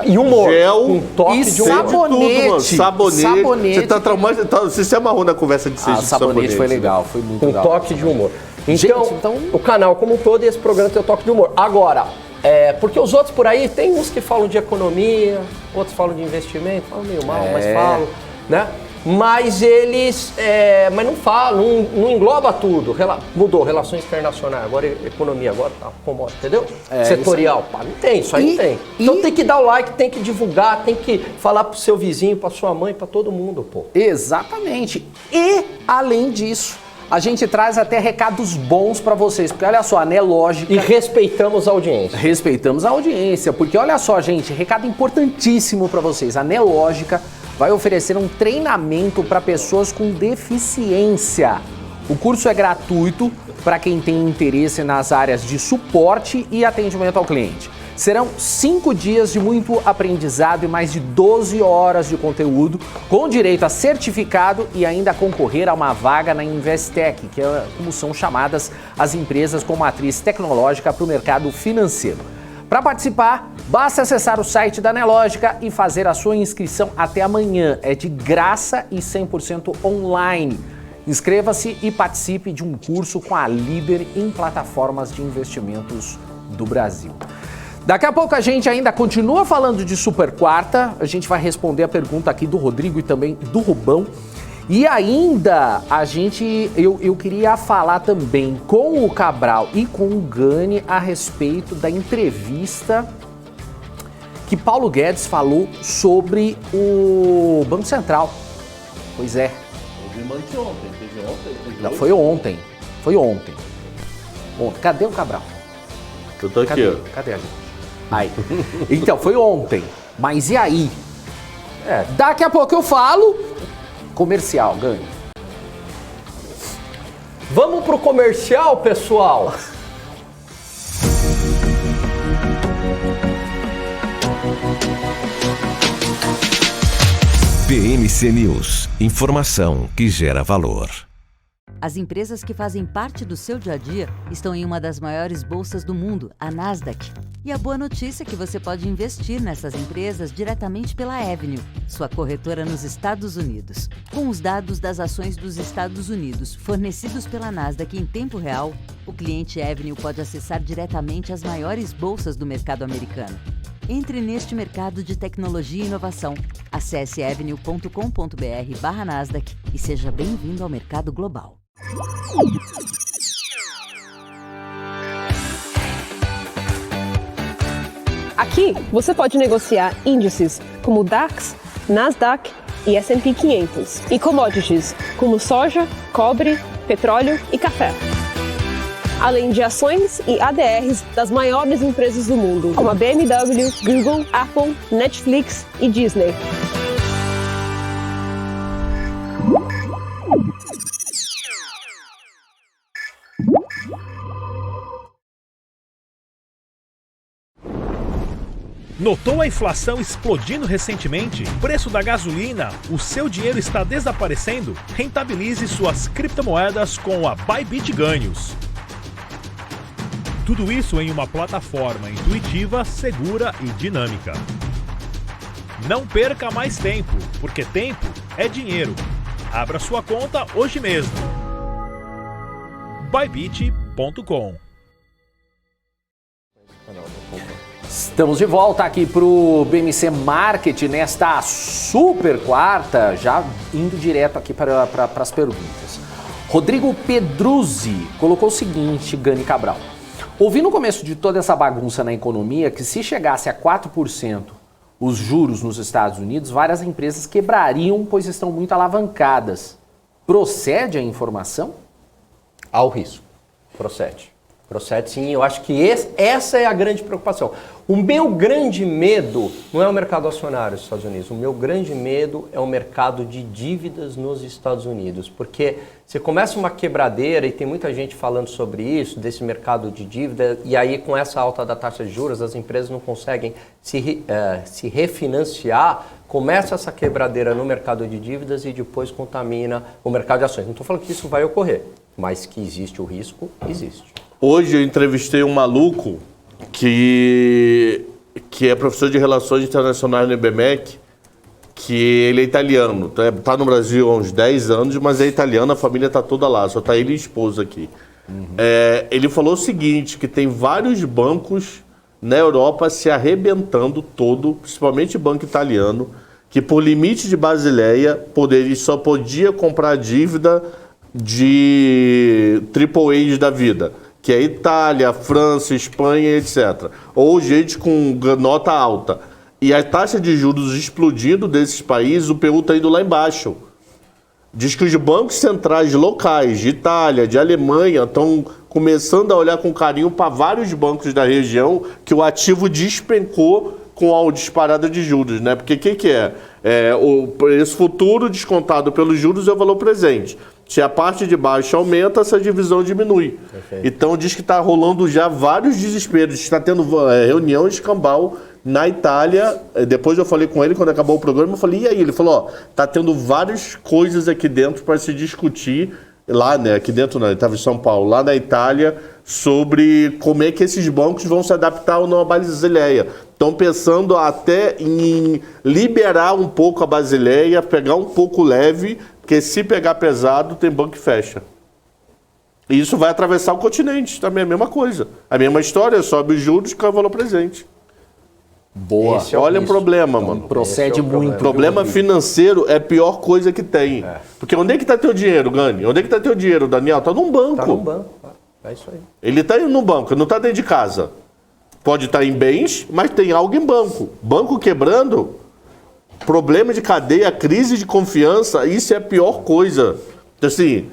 [SPEAKER 2] e humor.
[SPEAKER 3] Gel
[SPEAKER 2] um toque
[SPEAKER 1] e
[SPEAKER 2] de humor.
[SPEAKER 1] sabonete.
[SPEAKER 3] Sabonete. Você tá traumatizado. Você se amarrou na conversa de sexta de
[SPEAKER 1] sabonete foi legal, foi muito legal.
[SPEAKER 2] Um toque de humor. Então,
[SPEAKER 1] gente, então,
[SPEAKER 2] o canal como um todo e esse programa tem o toque de humor. Agora, porque os outros por aí, tem uns que falam de economia, outros falam de investimento, falam meio mal, mas falam, né? mas eles mas não falam, não engloba tudo. Mudou relações internacionais, agora economia, agora tá commodity, entendeu? Setorial, pá, não tem, isso aí não tem. Então tem que dar o like, tem que divulgar, tem que falar pro seu vizinho, pra sua mãe, pra todo mundo, pô.
[SPEAKER 1] Exatamente. E, além disso, a gente traz até recados bons para vocês, porque olha só, a Nelógica...
[SPEAKER 2] E respeitamos a audiência.
[SPEAKER 1] Respeitamos a audiência, porque olha só, gente, recado importantíssimo para vocês. A Nelógica vai oferecer um treinamento para pessoas com deficiência. O curso é gratuito para quem tem interesse nas áreas de suporte e atendimento ao cliente. Serão 5 dias de muito aprendizado e mais de 12 horas de conteúdo, com direito a certificado e ainda concorrer a uma vaga na Investec, que é como são chamadas as empresas com matriz tecnológica para o mercado financeiro. Para participar, basta acessar o site da Nelógica e fazer a sua inscrição até amanhã. É de graça e 100% online. Inscreva-se e participe de um curso com a líder em plataformas de investimentos do Brasil. Daqui a pouco a gente ainda continua falando de Super Quarta, a gente vai responder a pergunta aqui do Rodrigo e também do Rubão. E ainda eu queria falar também com o Cabral e com o Gani a respeito da entrevista que Paulo Guedes falou sobre o Banco Central. Pois é. Não, foi ontem. Cadê o Cabral?
[SPEAKER 3] Eu tô aqui, ó.
[SPEAKER 1] Cadê a gente? Aí. Então, foi ontem. Mas e aí? Daqui a pouco eu falo. Comercial, Gani.
[SPEAKER 2] Vamos pro comercial, pessoal?
[SPEAKER 4] BMC News. Informação que gera valor.
[SPEAKER 5] As empresas que fazem parte do seu dia a dia estão em uma das maiores bolsas do mundo, a Nasdaq. E a boa notícia é que você pode investir nessas empresas diretamente pela Avenue, sua corretora nos Estados Unidos. Com os dados das ações dos Estados Unidos fornecidos pela Nasdaq em tempo real, o cliente Avenue pode acessar diretamente as maiores bolsas do mercado americano. Entre neste mercado de tecnologia e inovação. Acesse avenue.com.br/Nasdaq e seja bem-vindo ao mercado global.
[SPEAKER 6] Aqui você pode negociar índices como DAX, Nasdaq e S&P 500 e commodities como soja, cobre, petróleo e café. Além de ações e ADRs das maiores empresas do mundo, como a BMW, Google, Apple, Netflix e Disney.
[SPEAKER 7] Notou a inflação explodindo recentemente? Preço da gasolina? O seu dinheiro está desaparecendo? Rentabilize suas criptomoedas com a Bybit Ganhos. Tudo isso em uma plataforma intuitiva, segura e dinâmica. Não perca mais tempo, porque tempo é dinheiro. Abra sua conta hoje mesmo. Bybit.com.
[SPEAKER 1] Estamos de volta aqui para o BMC Market nesta super quarta, já indo direto aqui para as perguntas. Rodrigo Pedruzzi colocou o seguinte, Gani Cabral. Ouvi no começo de toda essa bagunça na economia que se chegasse a 4% os juros nos Estados Unidos, várias empresas quebrariam, pois estão muito alavancadas. Procede a informação?
[SPEAKER 2] Há o risco. Procede. Procede sim, eu acho que essa é a grande preocupação. O meu grande medo não é o mercado acionário dos Estados Unidos, o meu grande medo é o mercado de dívidas nos Estados Unidos, porque você começa uma quebradeira e tem muita gente falando sobre isso, desse mercado de dívida, e aí com essa alta da taxa de juros as empresas não conseguem se refinanciar, começa essa quebradeira no mercado de dívidas e depois contamina o mercado de ações. Não estou falando que isso vai ocorrer, mas que existe o risco, existe.
[SPEAKER 3] Hoje eu entrevistei um maluco que é professor de Relações Internacionais no IBMEC, que ele é italiano, tá no Brasil há uns 10 anos, mas é italiano, a família tá toda lá, só tá ele e a esposa aqui. Ele falou o seguinte, que tem vários bancos na Europa se arrebentando todo, principalmente banco italiano, que por limite de Basileia só podia comprar dívida de AAA da vida, que é Itália, França, Espanha, etc. Ou gente com nota alta. E a taxa de juros explodindo desses países, o PU está indo lá embaixo. Diz que os bancos centrais locais de Itália, de Alemanha, estão começando a olhar com carinho para vários bancos da região que o ativo despencou com a disparada de juros, né? Porque o que é? O preço futuro descontado pelos juros é o valor presente. Se a parte de baixo aumenta, essa divisão diminui. Perfeito. Então diz que está rolando já vários desesperos. Está tendo reunião escambau na Itália. Depois eu falei com ele quando acabou o programa, eu falei, e aí? Ele falou, está tendo várias coisas aqui dentro para se discutir, lá, né? Aqui dentro não, ele estava em São Paulo, lá na Itália, sobre como é que esses bancos vão se adaptar ou não à Basileia. Estão pensando até em liberar um pouco a Basileia, pegar um pouco leve, porque se pegar pesado, tem banco que fecha. E isso vai atravessar o continente, também é a mesma coisa. A mesma história, sobe os juros com o valor presente.
[SPEAKER 1] Boa.
[SPEAKER 3] Olha o problema, mano.
[SPEAKER 1] Procede muito.
[SPEAKER 3] Problema financeiro é a pior coisa que tem. Porque onde é que está teu dinheiro, Gani? Onde é que está teu dinheiro, Daniel? Está num banco.
[SPEAKER 2] Está num banco. É isso aí.
[SPEAKER 3] Ele está indo no banco, não está dentro de casa. Pode estar em bens, mas tem algo em banco. Banco quebrando, problema de cadeia, crise de confiança, isso é a pior coisa. Então, assim,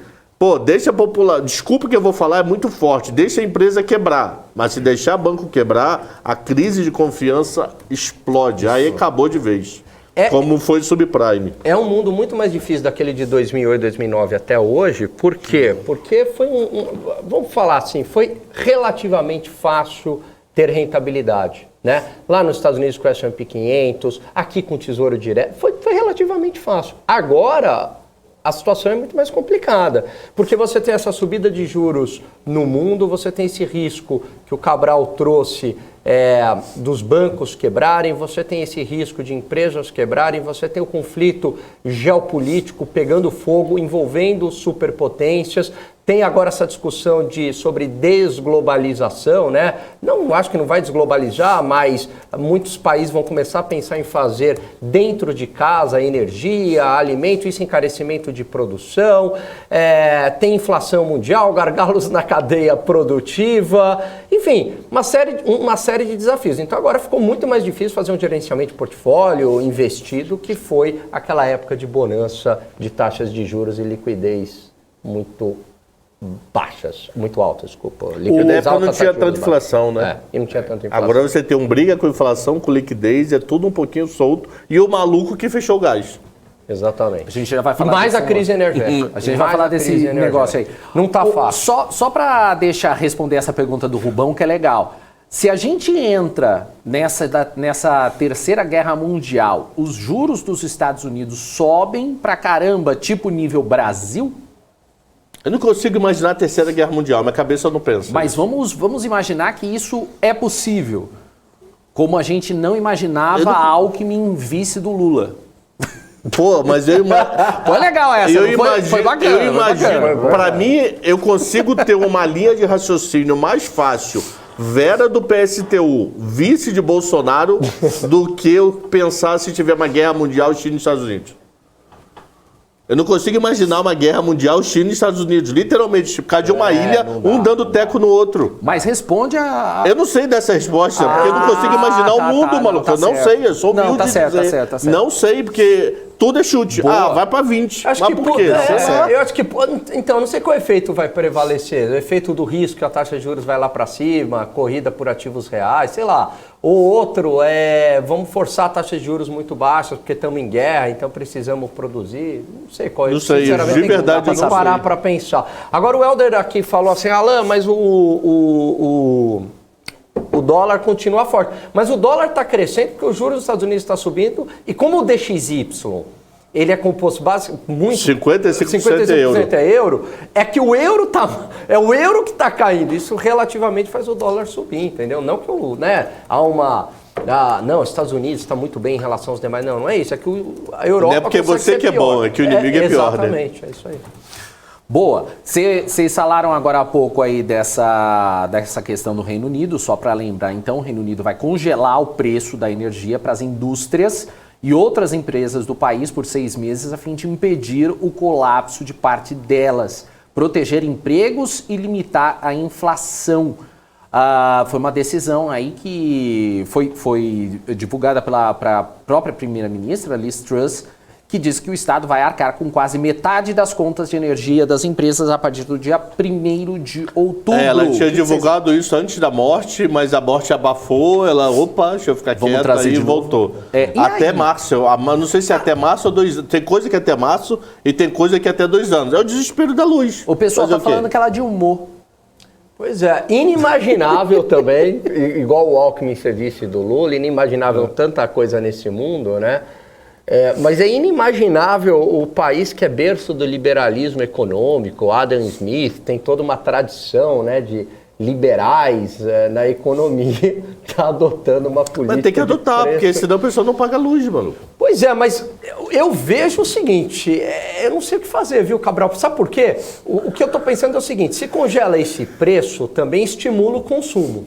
[SPEAKER 3] deixa a população... Desculpa o que eu vou falar, é muito forte. Deixa a empresa quebrar. Mas se deixar banco quebrar, a crise de confiança explode. Aí acabou de vez. Como foi o subprime.
[SPEAKER 2] É um mundo muito mais difícil daquele de 2008, 2009 até hoje. Por quê? Porque foi vamos falar assim, foi relativamente fácil ter rentabilidade, né? Lá nos Estados Unidos com o S&P 500, aqui com o Tesouro Direto, foi relativamente fácil. Agora, a situação é muito mais complicada, porque você tem essa subida de juros no mundo, você tem esse risco que o Cabral trouxe dos bancos quebrarem, você tem esse risco de empresas quebrarem, você tem o conflito geopolítico pegando fogo, envolvendo superpotências, tem agora essa discussão sobre desglobalização, né? Não, acho que não vai desglobalizar, mas muitos países vão começar a pensar em fazer dentro de casa energia, alimento, isso encarecimento de produção, tem inflação mundial, gargalos na cadeia produtiva, enfim, uma série de desafios. Então agora ficou muito mais difícil fazer um gerenciamento de portfólio, investido, que foi aquela época de bonança de taxas de juros e liquidez muito baixas, muito altas, desculpa.
[SPEAKER 3] Liquidez alta, não tinha tanta inflação, né?
[SPEAKER 2] E não tinha tanta inflação.
[SPEAKER 3] Agora você tem briga com inflação, com liquidez, é tudo um pouquinho solto. E o maluco que fechou o gás.
[SPEAKER 2] Exatamente.
[SPEAKER 1] A gente já vai falar
[SPEAKER 2] mais a crise energética.
[SPEAKER 1] A gente vai falar desse negócio aí.
[SPEAKER 2] Não tá fácil.
[SPEAKER 1] Só para responder essa pergunta do Rubão, que é legal. Se a gente entra nessa terceira guerra mundial, os juros dos Estados Unidos sobem pra caramba, tipo nível Brasil?
[SPEAKER 3] Eu não consigo imaginar a terceira guerra mundial, minha cabeça não pensa.
[SPEAKER 1] Mas vamos imaginar que isso é possível. Como a gente não imaginava a Alckmin vice do Lula.
[SPEAKER 3] Pô, mas eu imagino...
[SPEAKER 1] Foi legal essa, foi bacana.
[SPEAKER 3] Eu imagino, pra mim, eu consigo ter uma linha de raciocínio mais fácil, Vera do PSTU, vice de Bolsonaro, do que eu pensar se tiver uma guerra mundial China e Estados Unidos. Eu não consigo imaginar uma guerra mundial China e Estados Unidos, literalmente, por causa de uma ilha, um dando teco no outro.
[SPEAKER 1] Mas responde a...
[SPEAKER 3] Eu não sei dessa resposta, porque eu não consigo imaginar o mundo, maluco. Eu não sei, eu sou humilde de dizer.
[SPEAKER 1] Tá certo.
[SPEAKER 3] Não sei, porque tudo é chute.
[SPEAKER 1] Boa.
[SPEAKER 3] Vai pra 20.
[SPEAKER 2] Acho
[SPEAKER 3] mas
[SPEAKER 2] que
[SPEAKER 3] por quê?
[SPEAKER 2] Eu acho que... Então, não sei qual efeito vai prevalecer. O efeito do risco, que a taxa de juros vai lá para cima, corrida por ativos reais, sei lá. Ou outro vamos forçar a taxa de juros muito baixas, porque estamos em guerra, então precisamos produzir. Não sei qual é.
[SPEAKER 3] Não sei, de verdade
[SPEAKER 2] tem que parar para pensar. Agora o Helder aqui falou assim, Alan, mas o dólar continua forte. Mas o dólar está crescendo porque os juros dos Estados Unidos estão subindo. E como o DXY, ele é composto basicamente muito...
[SPEAKER 3] 55%
[SPEAKER 2] é euro. É que o euro é o euro que está caindo. Isso relativamente faz o dólar subir, entendeu? Não que há uma... não, os Estados Unidos está muito bem em relação aos demais. Não é isso. É que a Europa...
[SPEAKER 3] Não é porque você que é bom, é que o inimigo é pior, né?
[SPEAKER 2] Exatamente, é isso aí.
[SPEAKER 1] Boa. Vocês falaram agora há pouco aí dessa questão do Reino Unido, só para lembrar, então, o Reino Unido vai congelar o preço da energia para as indústrias e outras empresas do país por 6 meses a fim de impedir o colapso de parte delas, proteger empregos e limitar a inflação. Foi uma decisão aí que foi divulgada pela própria primeira-ministra, Liz Truss, que diz que o Estado vai arcar com quase metade das contas de energia das empresas a partir do dia 1º de outubro.
[SPEAKER 3] Ela tinha divulgado isso antes da morte, mas a morte abafou, deixa eu ficar quieta, aí voltou. Até março, não sei se é até março ou 2 anos. Tem coisa que é até março e tem coisa que é até 2 anos. É o desespero da luz.
[SPEAKER 1] O pessoal está falando que ela dilmou.
[SPEAKER 2] Pois é, inimaginável também, igual o Alckmin você disse do Lula, inimaginável tanta coisa nesse mundo, né? Mas é inimaginável o país que é berço do liberalismo econômico. Adam Smith tem toda uma tradição, né, de liberais na economia, tá adotando uma política.
[SPEAKER 3] Mas tem que adotar, porque senão a pessoa não paga luz, mano.
[SPEAKER 2] Pois é, mas eu vejo o seguinte, eu não sei o que fazer, viu, Cabral? Sabe por quê? O que eu tô pensando é o seguinte, se congela esse preço, também estimula o consumo.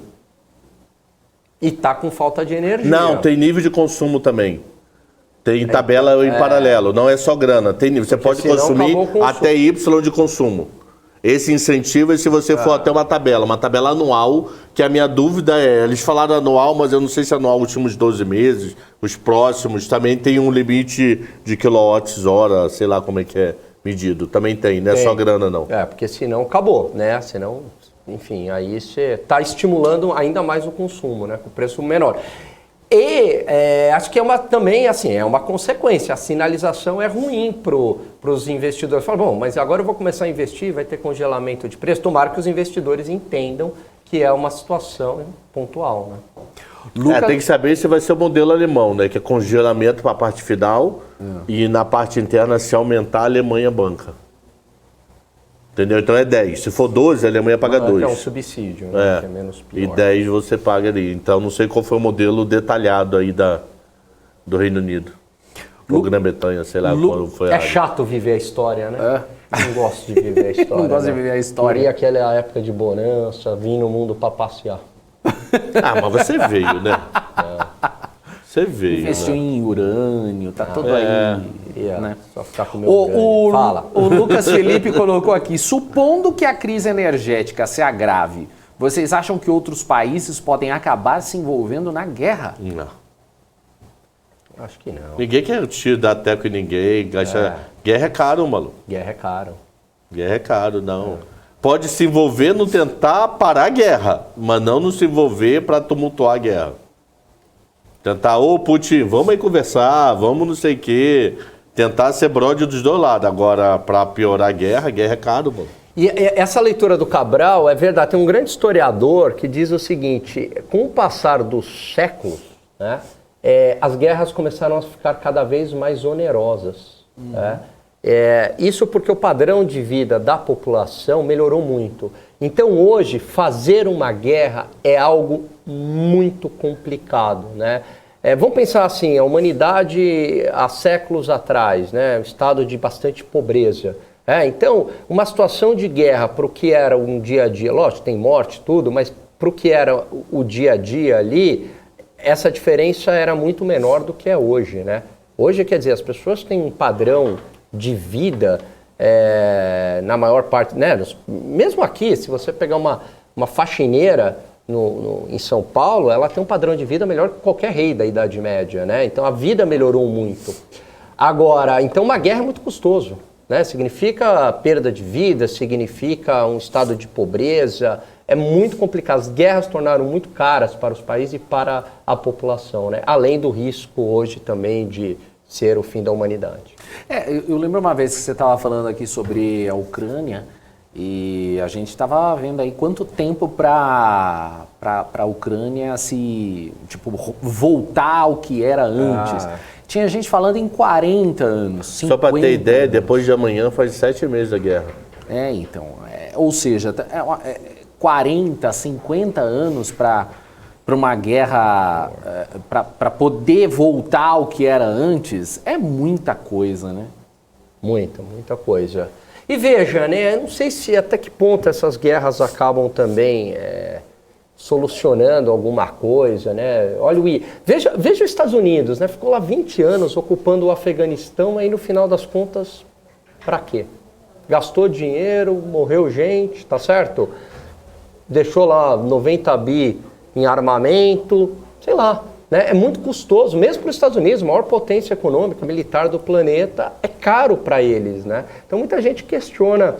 [SPEAKER 2] E tá com falta de energia.
[SPEAKER 3] Não, tem nível de consumo também. Tem tabela em paralelo, não é só grana. Tem nível. Você pode consumir até Y de consumo. Esse incentivo é se você for até uma tabela anual, que a minha dúvida eles falaram anual, mas eu não sei se é anual os últimos 12 meses, os próximos, também tem um limite de quilowatts-hora, sei lá como é que é medido. Também tem, não é só grana não.
[SPEAKER 2] Porque senão acabou, né? Senão, enfim, aí você está estimulando ainda mais o consumo, né? Com preço menor. E acho que também assim, é uma consequência. A sinalização é ruim para os investidores. Falam, bom, mas agora eu vou começar a investir, vai ter congelamento de preço. Tomara que os investidores entendam que é uma situação pontual, né?
[SPEAKER 3] Tem que saber se vai ser o modelo alemão, né? Que é congelamento para a parte final e na parte interna, se aumentar, a Alemanha banca. Entendeu? Então é 10. Se for 12, a Alemanha paga 2.
[SPEAKER 2] É um subsídio, né? Que é menos pior.
[SPEAKER 3] E 10 você paga ali. Então não sei qual foi o modelo detalhado aí do Reino Unido. Ou Grã-Bretanha, sei lá qual foi.
[SPEAKER 2] Chato viver a história, né? Não gosto de viver a história.
[SPEAKER 1] Não gosto de viver a história.
[SPEAKER 2] Queria aquela época de bonança, vim no mundo para passear.
[SPEAKER 3] Mas você veio, né? Você veio.
[SPEAKER 1] Investiu em urânio, tá tudo aí. Né?
[SPEAKER 2] Só ficar com o meu Fala.
[SPEAKER 1] O Lucas Felipe colocou aqui, supondo que a crise energética se agrave, vocês acham que outros países podem acabar se envolvendo na guerra?
[SPEAKER 3] Não.
[SPEAKER 2] Acho que não.
[SPEAKER 3] Ninguém quer dar teco em ninguém. Guerra é caro, maluco.
[SPEAKER 2] Guerra é caro.
[SPEAKER 3] Guerra é caro, não. Pode se envolver no tentar parar a guerra, mas não se envolver para tumultuar a guerra. Tentar, Putin, vamos aí conversar, vamos não sei o quê. Tentar ser brother dos dois lados. Agora, para piorar a guerra é caro, mano.
[SPEAKER 2] E essa leitura do Cabral é verdade. Tem um grande historiador que diz o seguinte, com o passar dos séculos, né, as guerras começaram a ficar cada vez mais onerosas. Né? Isso porque o padrão de vida da população melhorou muito. Então hoje, fazer uma guerra é algo muito complicado, né? Vamos pensar assim, a humanidade há séculos atrás, né, um estado de bastante pobreza. Então, uma situação de guerra para o que era um dia a dia, lógico, tem morte, tudo, mas para o que era o dia a dia ali, essa diferença era muito menor do que é hoje, né? Hoje, quer dizer, as pessoas têm um padrão de vida, na maior parte, né? Mesmo aqui, se você pegar uma faxineira em São Paulo, ela tem um padrão de vida melhor que qualquer rei da Idade Média, né? Então a vida melhorou muito. Agora, então uma guerra é muito custoso, né? Significa perda de vida, significa um estado de pobreza, é muito complicado. As guerras tornaram muito caras para os países e para a população, né? Além do risco hoje também de ser o fim da humanidade.
[SPEAKER 1] Eu lembro uma vez que você estava falando aqui sobre a Ucrânia e a gente estava vendo aí quanto tempo para a Ucrânia voltar ao que era antes. Tinha gente falando em 40 anos, 50
[SPEAKER 3] Só para ter ideia,
[SPEAKER 1] anos.
[SPEAKER 3] depois de amanhã faz 7 meses da guerra.
[SPEAKER 1] Ou seja, 40, 50 anos para uma guerra, para poder voltar ao que era antes, é muita coisa, né?
[SPEAKER 2] Muita coisa. E veja, né, não sei se até que ponto essas guerras acabam também solucionando alguma coisa, né? Olha, veja os Estados Unidos, né? Ficou lá 20 anos ocupando o Afeganistão, aí no final das contas, para quê? Gastou dinheiro, morreu gente, tá certo? Deixou lá 90 bi em armamento, sei lá, né? É muito custoso, mesmo para os Estados Unidos, a maior potência econômica, militar do planeta, é caro para eles, né? Então muita gente questiona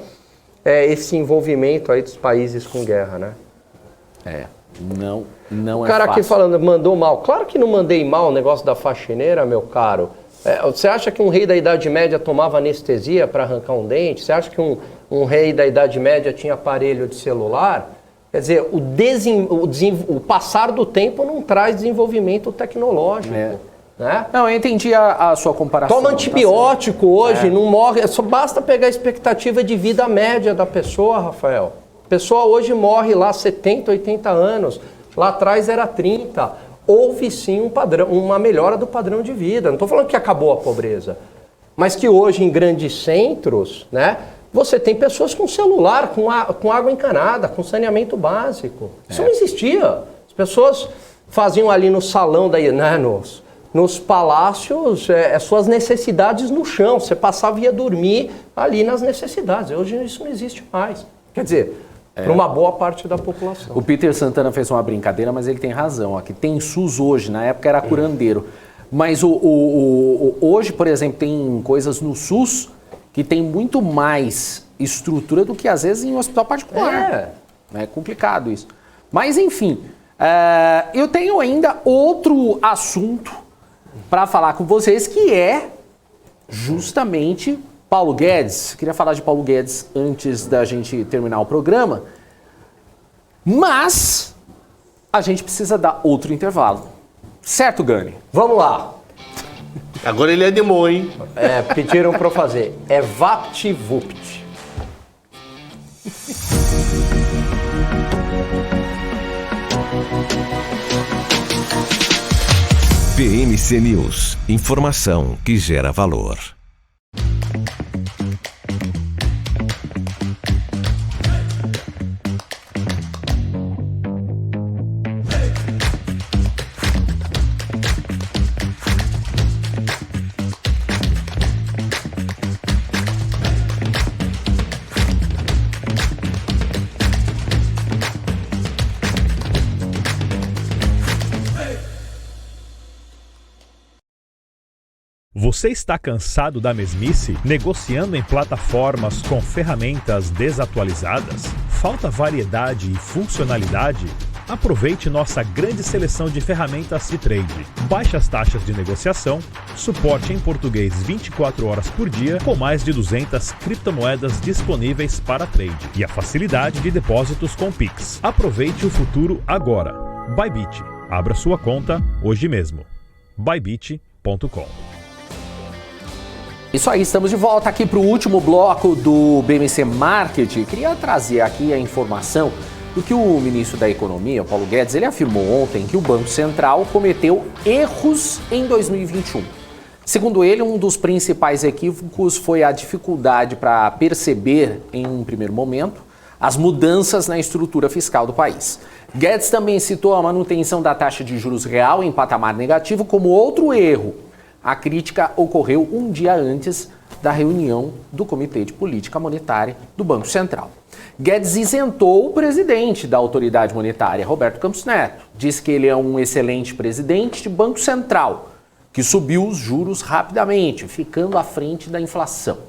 [SPEAKER 2] esse envolvimento aí dos países com guerra, né?
[SPEAKER 1] Não é fácil.
[SPEAKER 2] O cara aqui falando, mandou mal. Claro que não mandei mal o negócio da faxineira, meu caro. Você acha que um rei da Idade Média tomava anestesia para arrancar um dente? Você acha que um rei da Idade Média tinha aparelho de celular? Quer dizer, o passar do tempo não traz desenvolvimento tecnológico. Né?
[SPEAKER 1] Não, eu entendi a sua comparação.
[SPEAKER 2] Toma antibiótico hoje, não morre. Só basta pegar a expectativa de vida média da pessoa, Rafael. A pessoa hoje morre lá 70, 80 anos. Lá atrás era 30. Houve sim uma melhora do padrão de vida. Não estou falando que acabou a pobreza. Mas que hoje em grandes centros, né, você tem pessoas com celular, com água encanada, com saneamento básico. Isso não existia. As pessoas faziam ali no salão, né, nos palácios, suas necessidades no chão. Você passava e ia dormir ali nas necessidades. Hoje isso não existe mais. Quer dizer, para uma boa parte da população.
[SPEAKER 1] O Peter Santana fez uma brincadeira, mas ele tem razão. Aqui tem SUS hoje, na época era curandeiro. Mas hoje, por exemplo, tem coisas no SUS que tem muito mais estrutura do que às vezes em um hospital particular. É complicado isso. Mas enfim, eu tenho ainda outro assunto para falar com vocês, que é justamente Paulo Guedes. Queria falar de Paulo Guedes antes da gente terminar o programa, mas a gente precisa dar outro intervalo. Certo, Gani?
[SPEAKER 2] Vamos lá.
[SPEAKER 3] Agora ele animou, hein?
[SPEAKER 2] Pediram para eu fazer. É VaptVupt.
[SPEAKER 4] BMC News. Informação que gera valor.
[SPEAKER 7] Você está cansado da mesmice? Negociando em plataformas com ferramentas desatualizadas? Falta variedade e funcionalidade? Aproveite nossa grande seleção de ferramentas de trade. Baixas taxas de negociação, suporte em português 24 horas por dia, com mais de 200 criptomoedas disponíveis para trade e a facilidade de depósitos com Pix. Aproveite o futuro agora. Bybit. Abra sua conta hoje mesmo. Bybit.com.
[SPEAKER 1] Isso aí, estamos de volta aqui para o último bloco do BMC Market. Queria trazer aqui a informação do que o ministro da Economia, Paulo Guedes, ele afirmou ontem que o Banco Central cometeu erros em 2021. Segundo ele, um dos principais equívocos foi a dificuldade para perceber, em um primeiro momento, as mudanças na estrutura fiscal do país. Guedes também citou a manutenção da taxa de juros real em patamar negativo como outro erro. A crítica ocorreu um dia antes da reunião do Comitê de Política Monetária do Banco Central. Guedes isentou o presidente da autoridade monetária, Roberto Campos Neto. Disse que ele é um excelente presidente de Banco Central, que subiu os juros rapidamente, ficando à frente da inflação.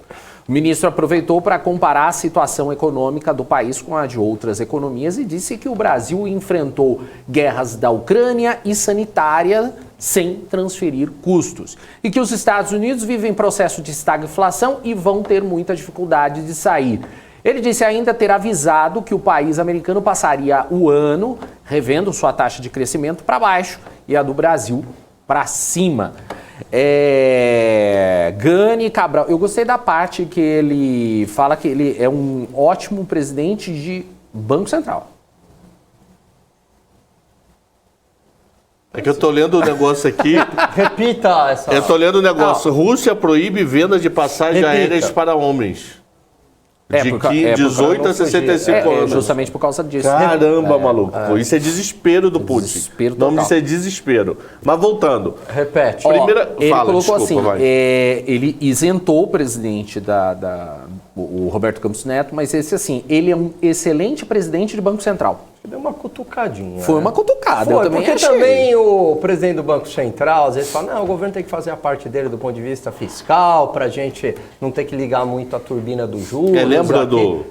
[SPEAKER 1] O ministro aproveitou para comparar a situação econômica do país com a de outras economias e disse que o Brasil enfrentou guerras da Ucrânia e sanitária sem transferir custos. E que os Estados Unidos vivem processo de estagflação e vão ter muita dificuldade de sair. Ele disse ainda ter avisado que o país americano passaria o ano revendo sua taxa de crescimento para baixo e a do Brasil para cima. Gani Cabral, eu gostei da parte que ele fala que ele é um ótimo presidente de Banco Central.
[SPEAKER 3] É que eu tô lendo o negócio aqui.
[SPEAKER 2] Repita essa.
[SPEAKER 3] Eu tô lendo o negócio. Rússia proíbe venda de passagens aéreas para homens. De 18 a 65 anos.
[SPEAKER 1] Justamente por causa disso.
[SPEAKER 3] Caramba, maluco. Isso é desespero do Putin.
[SPEAKER 1] Desespero
[SPEAKER 3] O nome
[SPEAKER 1] total.
[SPEAKER 3] disso é desespero. Mas voltando.
[SPEAKER 2] Repete.
[SPEAKER 1] Ele colocou
[SPEAKER 3] desculpa,
[SPEAKER 1] assim,
[SPEAKER 3] vai.
[SPEAKER 1] ele isentou o presidente o Roberto Campos Neto, mas esse assim, ele é um excelente presidente de Banco Central.
[SPEAKER 2] Deu uma cutucadinha.
[SPEAKER 1] Foi uma cutucada,
[SPEAKER 2] Foi,
[SPEAKER 1] eu também
[SPEAKER 2] porque
[SPEAKER 1] achei.
[SPEAKER 2] também o presidente do Banco Central, às vezes fala, não, o governo tem que fazer a parte dele do ponto de vista fiscal, pra gente não ter que ligar muito a turbina do juros.
[SPEAKER 3] Lembra
[SPEAKER 2] aqui.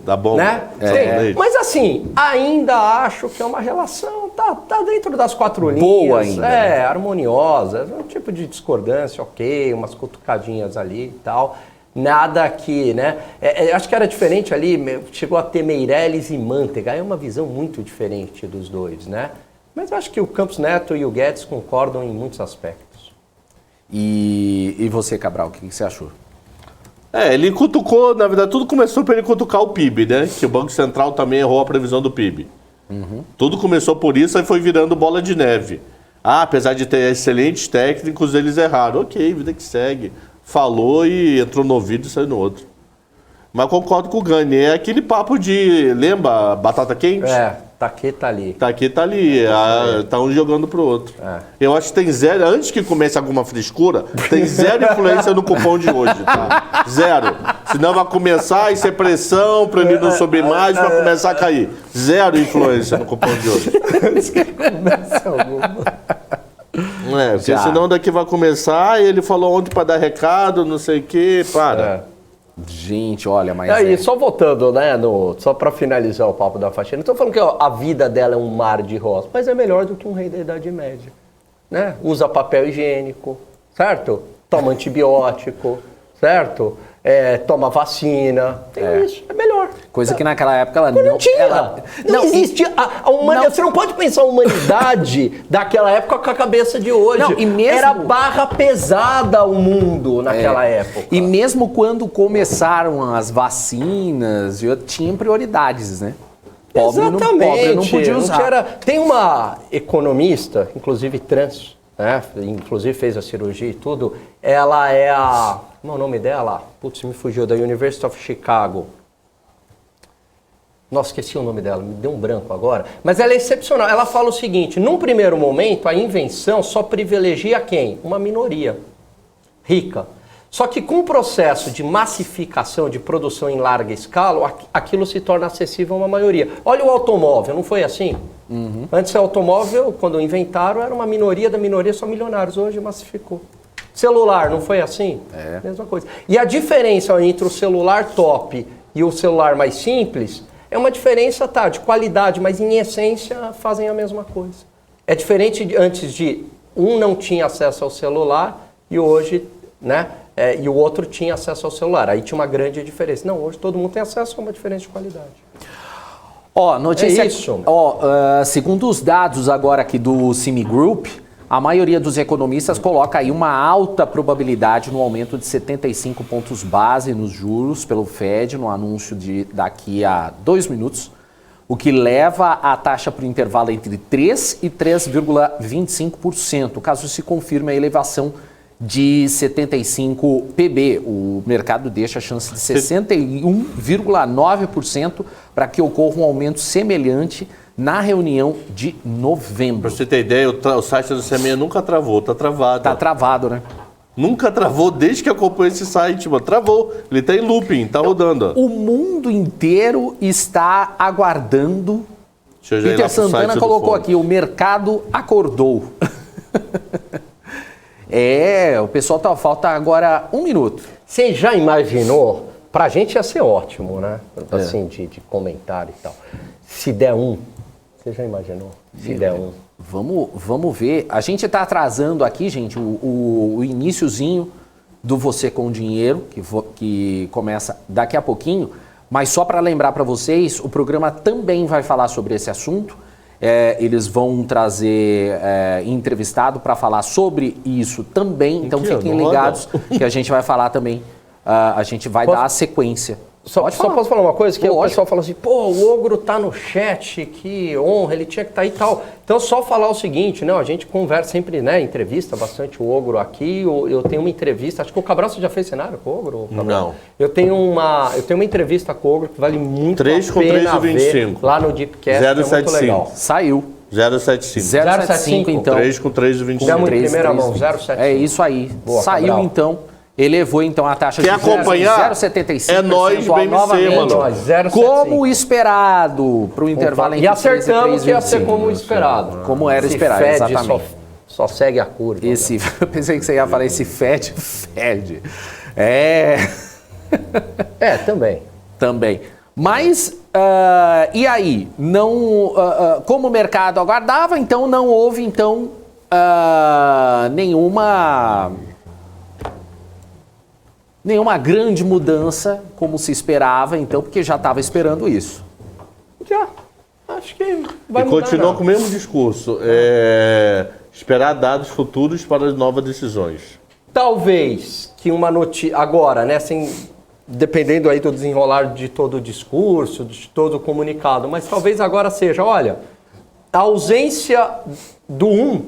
[SPEAKER 3] da bomba?
[SPEAKER 2] Né? Sim. Mas assim, ainda acho que é uma relação, tá dentro das quatro linhas.
[SPEAKER 1] Boa ainda, né?
[SPEAKER 2] Harmoniosa, um tipo de discordância, ok, umas cutucadinhas ali e tal. Nada que, né? Acho que era diferente ali, chegou a ter Meirelles e Manteiga, é uma visão muito diferente dos dois, né? Mas eu acho que o Campos Neto e o Guedes concordam em muitos aspectos.
[SPEAKER 1] E você, Cabral, o que você achou?
[SPEAKER 3] Ele cutucou, na verdade, tudo começou para ele cutucar o PIB, né? Que o Banco Central também errou a previsão do PIB. Tudo começou por isso, aí foi virando bola de neve. Apesar de ter excelentes técnicos, eles erraram. Ok, vida que segue. Falou e entrou no ouvido e saiu no outro. Mas concordo com o Gani. É aquele papo de... Lembra? Batata quente?
[SPEAKER 2] Tá aqui, tá ali.
[SPEAKER 3] Tá aqui, tá ali. Tá um jogando pro outro. Eu acho que tem zero... Antes que comece alguma frescura, tem zero influência no cupom de hoje, tá? Zero. Senão vai começar a ser pressão pra ele não subir mais, vai começar a cair. Zero influência no cupom de hoje.
[SPEAKER 2] Antes que comece alguma...
[SPEAKER 3] Porque senão daqui vai começar, e ele falou ontem para dar recado, não sei o quê, para.
[SPEAKER 1] Gente, olha, mas...
[SPEAKER 2] Aí, só voltando, né, só para finalizar o papo da faxina, não estou falando que a vida dela é um mar de rosas, mas é melhor do que um rei da Idade Média, né? Usa papel higiênico, certo? Toma antibiótico, certo? Toma vacina, tem isso, é melhor.
[SPEAKER 1] Coisa que naquela época ela
[SPEAKER 2] não tinha. Não existia. A humanidade, você não pode pensar a humanidade daquela época com a cabeça de hoje.
[SPEAKER 1] Não, e mesmo...
[SPEAKER 2] Era barra pesada o mundo naquela época.
[SPEAKER 1] E mesmo quando começaram as vacinas, tinham prioridades, né? Pobre não podia usar.
[SPEAKER 2] Tem uma economista, inclusive trans, né? Inclusive fez a cirurgia e tudo. Ela é a... Como é o nome dela? Putz, me fugiu, da University of Chicago. Nossa, esqueci o nome dela, me deu um branco agora. Mas ela é excepcional. Ela fala o seguinte, num primeiro momento, a invenção só privilegia quem? Uma minoria rica. Só que com o processo de massificação, de produção em larga escala, aquilo se torna acessível a uma maioria. Olha o automóvel, não foi assim? Antes o automóvel, quando inventaram, era uma minoria da minoria, só milionários. Hoje massificou. Celular, não foi assim? Mesma coisa. E a diferença entre o celular top e o celular mais simples é uma diferença, de qualidade, mas em essência fazem a mesma coisa. É diferente antes de um não tinha acesso ao celular e hoje, né? E o outro tinha acesso ao celular. Aí tinha uma grande diferença. Não, hoje todo mundo tem acesso a uma diferença de qualidade.
[SPEAKER 1] Notícia.
[SPEAKER 2] Isso.
[SPEAKER 1] Segundo os dados agora aqui do Citigroup, a maioria dos economistas coloca aí uma alta probabilidade no aumento de 75 pontos base nos juros pelo Fed no anúncio de daqui a 2 minutos, o que leva a taxa para o intervalo entre 3% e 3,25%, caso se confirme a elevação de 75 PB. O mercado deixa a chance de 61,9% para que ocorra um aumento semelhante na reunião de novembro.
[SPEAKER 3] Pra você ter ideia, o site do CME nunca travou, tá travado.
[SPEAKER 1] Tá travado, né?
[SPEAKER 3] Nunca travou desde que acompanhou esse site, mano. Travou. Ele tá em looping, tá rodando.
[SPEAKER 1] O mundo inteiro está aguardando.
[SPEAKER 3] Deixa eu já ir
[SPEAKER 1] Peter
[SPEAKER 3] lá pro
[SPEAKER 1] Santana
[SPEAKER 3] site
[SPEAKER 1] colocou
[SPEAKER 3] do
[SPEAKER 1] aqui, o mercado acordou. O pessoal falta agora 1 minuto.
[SPEAKER 2] Você já imaginou? Pra gente ia ser ótimo, né? Assim, de comentário e tal. Se der um, você já imaginou? Se der um.
[SPEAKER 1] Vamos ver. A gente está atrasando aqui, gente, o iniciozinho do Você com Dinheiro, que começa daqui a pouquinho. Mas só para lembrar para vocês, o programa também vai falar sobre esse assunto. Eles vão trazer entrevistado para falar sobre isso também. Então fiquem ligados que a gente vai falar também. A gente vai dar a sequência.
[SPEAKER 2] Só posso falar uma coisa? Que o pessoal fala assim, pô, o Ogro tá no chat, que honra, ele tinha que estar aí e tal. Então, só falar o seguinte, né? A gente conversa sempre, né? Entrevista bastante o Ogro aqui. Eu tenho uma entrevista, acho que o Cabral, você já fez cenário com o Ogro?
[SPEAKER 3] Não.
[SPEAKER 2] Eu tenho uma entrevista com o Ogro que vale muito
[SPEAKER 3] 3
[SPEAKER 2] a
[SPEAKER 3] com
[SPEAKER 2] pena
[SPEAKER 3] 3,25.
[SPEAKER 2] ver lá no Deepcast, é muito legal.
[SPEAKER 1] Saiu.
[SPEAKER 3] 0,75.
[SPEAKER 1] 0,75 então.
[SPEAKER 3] 3 com 3,25.
[SPEAKER 2] Damos em primeira mão, 0,75.
[SPEAKER 1] É isso aí.
[SPEAKER 2] Boa,
[SPEAKER 1] Saiu
[SPEAKER 2] Cabral.
[SPEAKER 1] então. Elevou então a taxa
[SPEAKER 3] Quer
[SPEAKER 1] de juros
[SPEAKER 3] acompanhar?
[SPEAKER 1] 0,75%.
[SPEAKER 3] É nós, BMC,
[SPEAKER 1] novamente,
[SPEAKER 3] mano.
[SPEAKER 2] 0,75.
[SPEAKER 1] como esperado para o intervalo entre
[SPEAKER 2] E acertamos que ia ser
[SPEAKER 1] 3,25.
[SPEAKER 2] como esperado.
[SPEAKER 1] Como era
[SPEAKER 2] Esse
[SPEAKER 1] esperado,
[SPEAKER 2] Fed
[SPEAKER 1] exatamente.
[SPEAKER 2] Só segue a curva.
[SPEAKER 1] Eu pensei que você ia falar esse Fed. É.
[SPEAKER 2] Também.
[SPEAKER 1] Também. Mas, e aí? Não, como o mercado aguardava, então não houve nenhuma grande mudança como se esperava, então, porque já estava esperando isso.
[SPEAKER 2] Já. Acho que vai
[SPEAKER 3] E
[SPEAKER 2] mudar.
[SPEAKER 3] continua
[SPEAKER 2] não.
[SPEAKER 3] com o mesmo discurso. Esperar dados futuros para novas decisões.
[SPEAKER 2] Talvez que uma notícia... Agora, né, dependendo aí do desenrolar de todo o discurso, de todo o comunicado, mas talvez agora seja, olha, a ausência do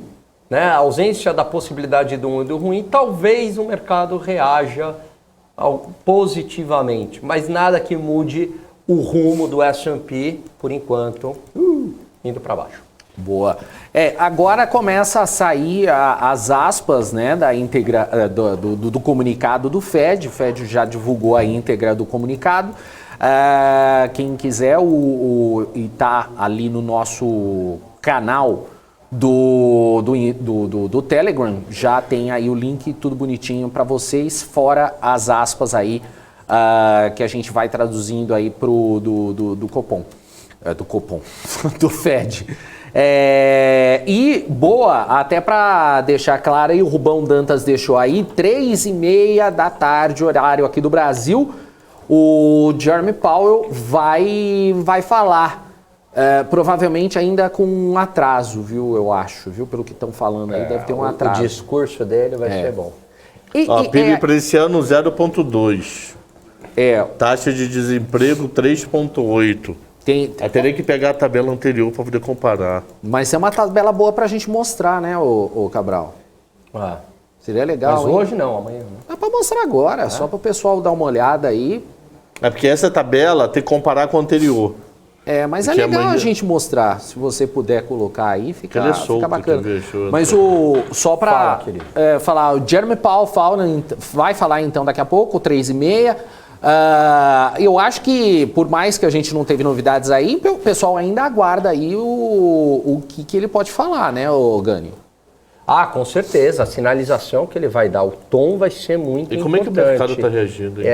[SPEAKER 2] né, a ausência da possibilidade do e do ruim, talvez o mercado reaja positivamente, mas nada que mude o rumo do S&P, por enquanto, indo para baixo.
[SPEAKER 1] Boa. Agora começa a sair as aspas, né, da íntegra do comunicado do Fed. O Fed já divulgou a íntegra do comunicado. Quem quiser e tá ali no nosso canal do Telegram, já tem aí o link tudo bonitinho para vocês, fora as aspas aí que a gente vai traduzindo aí do Copom, do Fed. E boa, até para deixar claro aí, o Rubão Dantas deixou aí, 3h30 da tarde, horário aqui do Brasil, o Jeremy Powell vai falar. Provavelmente ainda com um atraso, viu, eu acho, viu, pelo que estão falando aí, deve ter um atraso.
[SPEAKER 2] O discurso dele vai ser bom.
[SPEAKER 3] PIB para esse ano 0,2. Taxa de desemprego 3,8. Teria que pegar a tabela anterior para poder comparar.
[SPEAKER 1] Mas é uma tabela boa para a gente mostrar, né, o Cabral? Seria legal.
[SPEAKER 2] Mas hoje não, amanhã não.
[SPEAKER 1] É para mostrar agora, só para o pessoal dar uma olhada aí.
[SPEAKER 3] É porque essa tabela tem que comparar com a anterior.
[SPEAKER 1] Mas é legal a gente mostrar, se você puder colocar aí, fica bacana. Mas só para falar, o Jeremy Powell vai falar então daqui a pouco, 3h30. Eu acho que, por mais que a gente não teve novidades aí, o pessoal ainda aguarda aí o que ele pode falar, né, Gani?
[SPEAKER 2] Com certeza. A sinalização que ele vai dar, o tom vai ser muito importante.
[SPEAKER 3] E como é que o mercado está reagindo aí?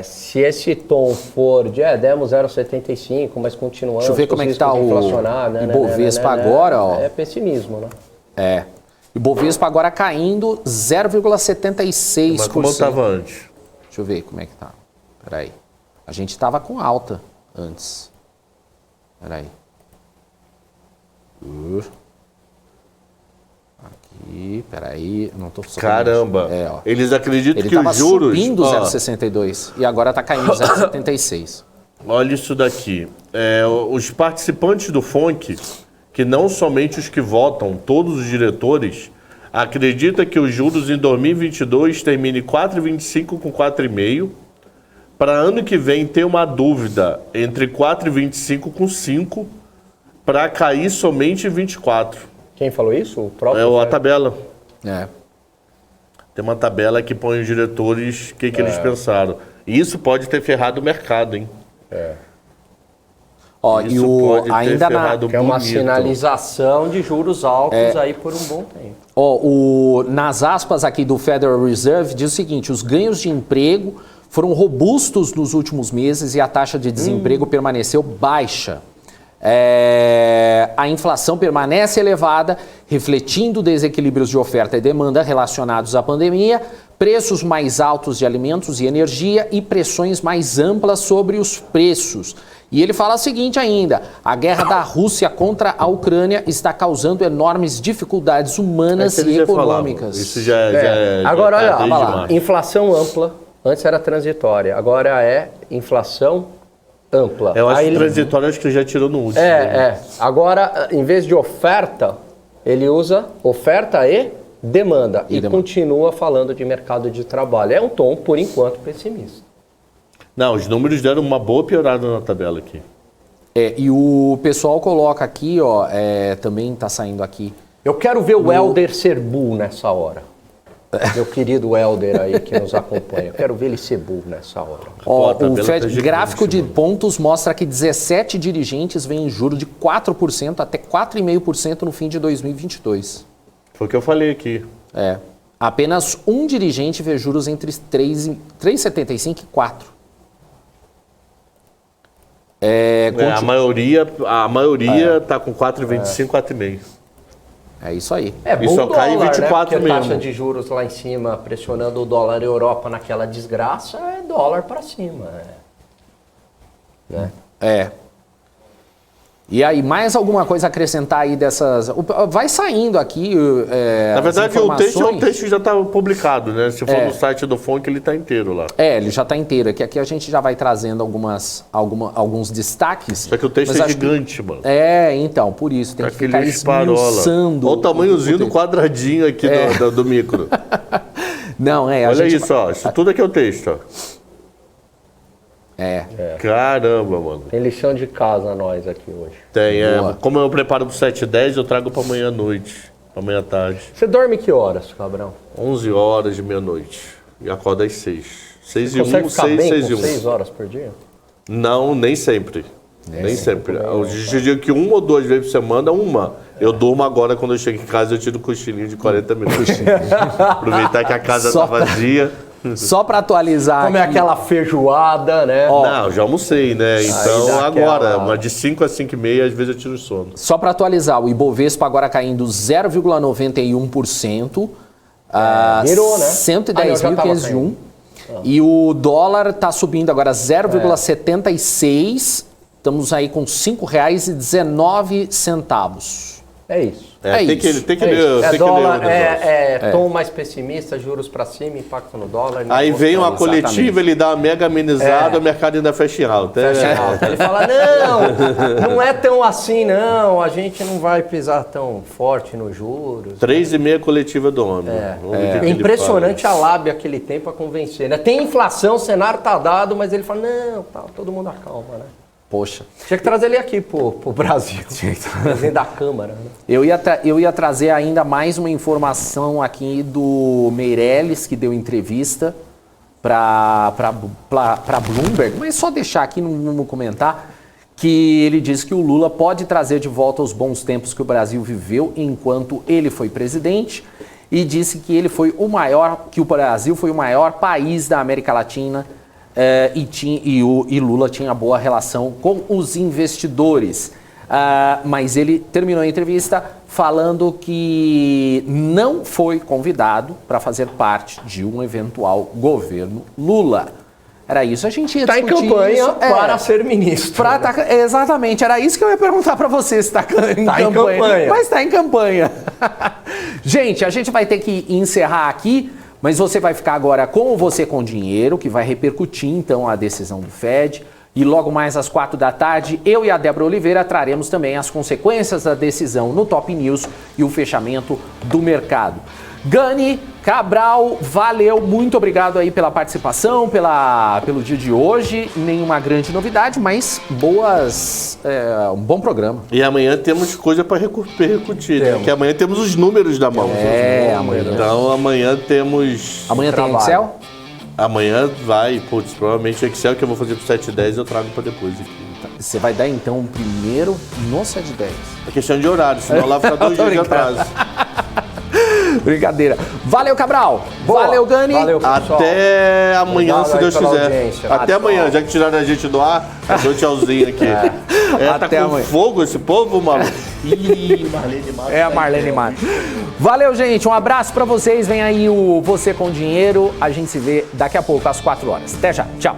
[SPEAKER 2] Se esse tom for de demos 0,75, mas continuando...
[SPEAKER 1] Deixa eu ver como é que está o Ibovespa agora, ó.
[SPEAKER 2] É pessimismo, né?
[SPEAKER 1] Ibovespa agora caindo 0,76%.
[SPEAKER 3] Mas como estava antes?
[SPEAKER 1] Deixa eu ver como é que tá. Peraí. A gente estava com alta antes. Peraí. Aqui, peraí. Não tô sabendo.
[SPEAKER 3] Caramba. Eles acreditam que os juros...
[SPEAKER 1] Ele estava subindo 0,62 e agora está caindo 0,76.
[SPEAKER 3] Olha isso daqui. Os participantes do FONC, que não somente os que votam, todos os diretores, acreditam que os juros em 2022 termine 4,25 com 4,5. Para ano que vem ter uma dúvida entre 4,25 com 5, para cair somente em 24.
[SPEAKER 2] Quem falou isso? O próprio?
[SPEAKER 3] A tabela.
[SPEAKER 1] É.
[SPEAKER 3] Tem uma tabela que põe os diretores o que eles pensaram. E isso pode ter ferrado o mercado, hein?
[SPEAKER 1] Ó,
[SPEAKER 3] isso
[SPEAKER 1] e o
[SPEAKER 3] pode
[SPEAKER 1] ainda
[SPEAKER 3] ter ferrado
[SPEAKER 2] que é uma
[SPEAKER 3] bonito.
[SPEAKER 2] sinalização de juros altos aí por um bom tempo.
[SPEAKER 1] Ó, nas aspas aqui do Federal Reserve diz o seguinte: os ganhos de emprego foram robustos nos últimos meses e a taxa de desemprego permaneceu baixa. A inflação permanece elevada, refletindo desequilíbrios de oferta e demanda relacionados à pandemia, preços mais altos de alimentos e energia e pressões mais amplas sobre os preços. E ele fala o seguinte ainda: a guerra da Rússia contra a Ucrânia está causando enormes dificuldades humanas e econômicas.
[SPEAKER 3] Isso já
[SPEAKER 2] Agora,
[SPEAKER 3] tá
[SPEAKER 2] olha lá, inflação ampla, Antes era transitória, agora é inflação ampla.
[SPEAKER 3] Eu acho
[SPEAKER 2] Aí
[SPEAKER 3] que
[SPEAKER 2] ele-
[SPEAKER 3] transitório acho que já tirou no último.
[SPEAKER 2] Agora, em vez de oferta, ele usa oferta e demanda. E continua falando de mercado de trabalho. É um tom, por enquanto, pessimista.
[SPEAKER 3] Não, os números deram uma boa piorada na tabela aqui.
[SPEAKER 1] E o pessoal coloca aqui, ó, também tá saindo aqui.
[SPEAKER 2] Eu quero ver o Helder ser bull nessa hora. Meu querido Helder aí que nos acompanha. Eu quero ver ele ser bull nessa hora.
[SPEAKER 1] Ó,
[SPEAKER 3] a tabela
[SPEAKER 1] o
[SPEAKER 3] tá
[SPEAKER 1] Fed,
[SPEAKER 3] gigante,
[SPEAKER 1] gráfico de
[SPEAKER 3] mano.
[SPEAKER 1] pontos mostra que 17 dirigentes vêm em juros de 4% até 4,5% no fim de 2022.
[SPEAKER 3] Foi o que eu falei aqui.
[SPEAKER 1] Apenas um dirigente vê juros entre 3,75 e 4.
[SPEAKER 3] A maioria tá com 4,25, 4,5.
[SPEAKER 1] É isso aí.
[SPEAKER 2] É bom
[SPEAKER 3] E só
[SPEAKER 2] o
[SPEAKER 3] cai em
[SPEAKER 2] dólar,
[SPEAKER 3] 24
[SPEAKER 2] né? Porque
[SPEAKER 3] mesmo.
[SPEAKER 2] taxa de juros lá em cima, pressionando o dólar Europa naquela desgraça, é dólar para cima. Né?
[SPEAKER 1] E aí, mais alguma coisa a acrescentar aí dessas... Vai saindo aqui
[SPEAKER 3] Na verdade, o
[SPEAKER 1] informações.
[SPEAKER 3] texto já está publicado, né? Se for no site do FONC, ele está inteiro lá.
[SPEAKER 1] Ele já está inteiro. Aqui a gente já vai trazendo alguns destaques.
[SPEAKER 3] Só que o texto
[SPEAKER 1] mas
[SPEAKER 3] é
[SPEAKER 1] acho que-
[SPEAKER 3] gigante, mano.
[SPEAKER 1] Então, por isso, tem que
[SPEAKER 3] Aquele
[SPEAKER 1] ficar
[SPEAKER 3] esparola.
[SPEAKER 1] esmiuçando.
[SPEAKER 3] Olha o tamanhozinho do quadradinho aqui do micro.
[SPEAKER 1] Não, a
[SPEAKER 3] Olha
[SPEAKER 1] gente...
[SPEAKER 3] isso, ó. Isso tudo aqui é o texto, ó. Caramba, mano.
[SPEAKER 2] Tem lição de casa nós aqui hoje.
[SPEAKER 3] Tem,
[SPEAKER 1] Boa.
[SPEAKER 3] como eu preparo pro 7h10, eu trago para amanhã à noite. Pra amanhã à tarde.
[SPEAKER 2] Você dorme que horas, Cabrão?
[SPEAKER 3] 11 horas de meia-noite. E acordo às 6. 6
[SPEAKER 2] Você
[SPEAKER 3] e 1,
[SPEAKER 2] consegue ficar
[SPEAKER 3] 6,
[SPEAKER 2] bem
[SPEAKER 3] 6 e
[SPEAKER 2] com
[SPEAKER 3] 1.
[SPEAKER 2] 6 horas por dia?
[SPEAKER 3] Não, nem sempre. Nem sempre. Eu digo que 1 ou 2 vezes por semana, eu durmo agora, quando eu chego em casa, eu tiro um cochilinho de 40 minutos. Aproveitar que a casa
[SPEAKER 1] Só
[SPEAKER 3] tá vazia.
[SPEAKER 1] Só para atualizar
[SPEAKER 2] Como é
[SPEAKER 1] aqui,
[SPEAKER 2] aquela feijoada, né?
[SPEAKER 3] Não, já almocei, né? Então
[SPEAKER 2] dá
[SPEAKER 3] agora,
[SPEAKER 2] aquela-
[SPEAKER 3] mas de 5 a 5h30, às vezes eu tiro o sono.
[SPEAKER 1] só para atualizar, o Ibovespa agora caindo 0,91%.
[SPEAKER 2] virou, né?
[SPEAKER 1] 110.501. E o dólar está subindo agora 0,76. Estamos aí com R$ 5,19.
[SPEAKER 2] É isso.
[SPEAKER 3] Tem que
[SPEAKER 2] É
[SPEAKER 3] ler,
[SPEAKER 2] isso.
[SPEAKER 3] tem que
[SPEAKER 2] dólar,
[SPEAKER 3] ler o negócio.
[SPEAKER 2] tom mais pessimista, juros para cima, impacto no dólar.
[SPEAKER 3] Aí vem uma
[SPEAKER 1] Exatamente.
[SPEAKER 3] coletiva, ele dá uma mega amenizada, o mercado ainda fecha em alta.
[SPEAKER 2] Ele fala, não é tão assim não, a gente não vai pisar tão forte nos juros.
[SPEAKER 3] 3,5 coletiva do homem. Vamos ver o que
[SPEAKER 2] É
[SPEAKER 3] ele
[SPEAKER 2] impressionante a lábia que ele tem para convencer, né? Tem inflação, o cenário tá dado, mas ele fala, não, tá, todo mundo acalma, né?
[SPEAKER 1] Poxa,
[SPEAKER 2] Tinha que trazer ele aqui pro Brasil. Presidente da Câmara, né?
[SPEAKER 1] eu ia trazer ainda mais uma informação aqui do Meirelles, que deu entrevista para Bloomberg, mas só deixar aqui no comentar que ele disse que o Lula pode trazer de volta os bons tempos que o Brasil viveu enquanto ele foi presidente, e disse que ele foi que o Brasil foi o maior país da América Latina. E Lula tinha boa relação com os investidores. Mas ele terminou a entrevista falando que não foi convidado para fazer parte de um eventual governo Lula. Era isso, a gente ia
[SPEAKER 2] Está em
[SPEAKER 1] discutir
[SPEAKER 2] campanha
[SPEAKER 1] isso.
[SPEAKER 2] para ser ministro.
[SPEAKER 1] Exatamente, era isso que eu ia perguntar para você, se está em campanha. Mas está em campanha. Gente, a gente vai ter que encerrar aqui. Mas você vai ficar agora com o Você com Dinheiro, que vai repercutir então a decisão do Fed. E logo mais às 4 da tarde, eu e a Débora Oliveira traremos também as consequências da decisão no Top News e o fechamento do mercado. Gani, Cabral, valeu, muito obrigado aí pela participação, pelo dia de hoje. Nenhuma grande novidade, mas um bom programa.
[SPEAKER 3] E amanhã temos coisa para repercutir, né? Porque amanhã temos os números da mão.
[SPEAKER 1] Amanhã.
[SPEAKER 3] Então amanhã temos...
[SPEAKER 1] Amanhã tem
[SPEAKER 2] trabalho.
[SPEAKER 1] Excel?
[SPEAKER 3] Amanhã vai, provavelmente o Excel que eu vou fazer pro 7h10 eu trago para depois aqui.
[SPEAKER 1] Você vai dar então o primeiro no 710.
[SPEAKER 3] É questão de horário, senão lá fica 2 dias de atraso.
[SPEAKER 1] Brincadeira. Valeu, Cabral.
[SPEAKER 2] Boa.
[SPEAKER 1] Valeu, Gani.
[SPEAKER 2] Valeu, pessoal.
[SPEAKER 3] Até amanhã,
[SPEAKER 2] Obrigado
[SPEAKER 3] se
[SPEAKER 2] aí
[SPEAKER 3] Deus
[SPEAKER 2] pela
[SPEAKER 3] quiser.
[SPEAKER 2] audiência.
[SPEAKER 3] Até amanhã, já que tiraram a gente do ar, eu dou tchauzinho aqui. Tá
[SPEAKER 1] Até
[SPEAKER 3] com
[SPEAKER 1] amanhã.
[SPEAKER 3] fogo esse povo, maluco? Ih, Marlene Matos.
[SPEAKER 1] É a Marlene Matos. Valeu, gente. Um abraço pra vocês. Vem aí o Você com Dinheiro. A gente se vê daqui a pouco, às 4 horas. Até já. Tchau.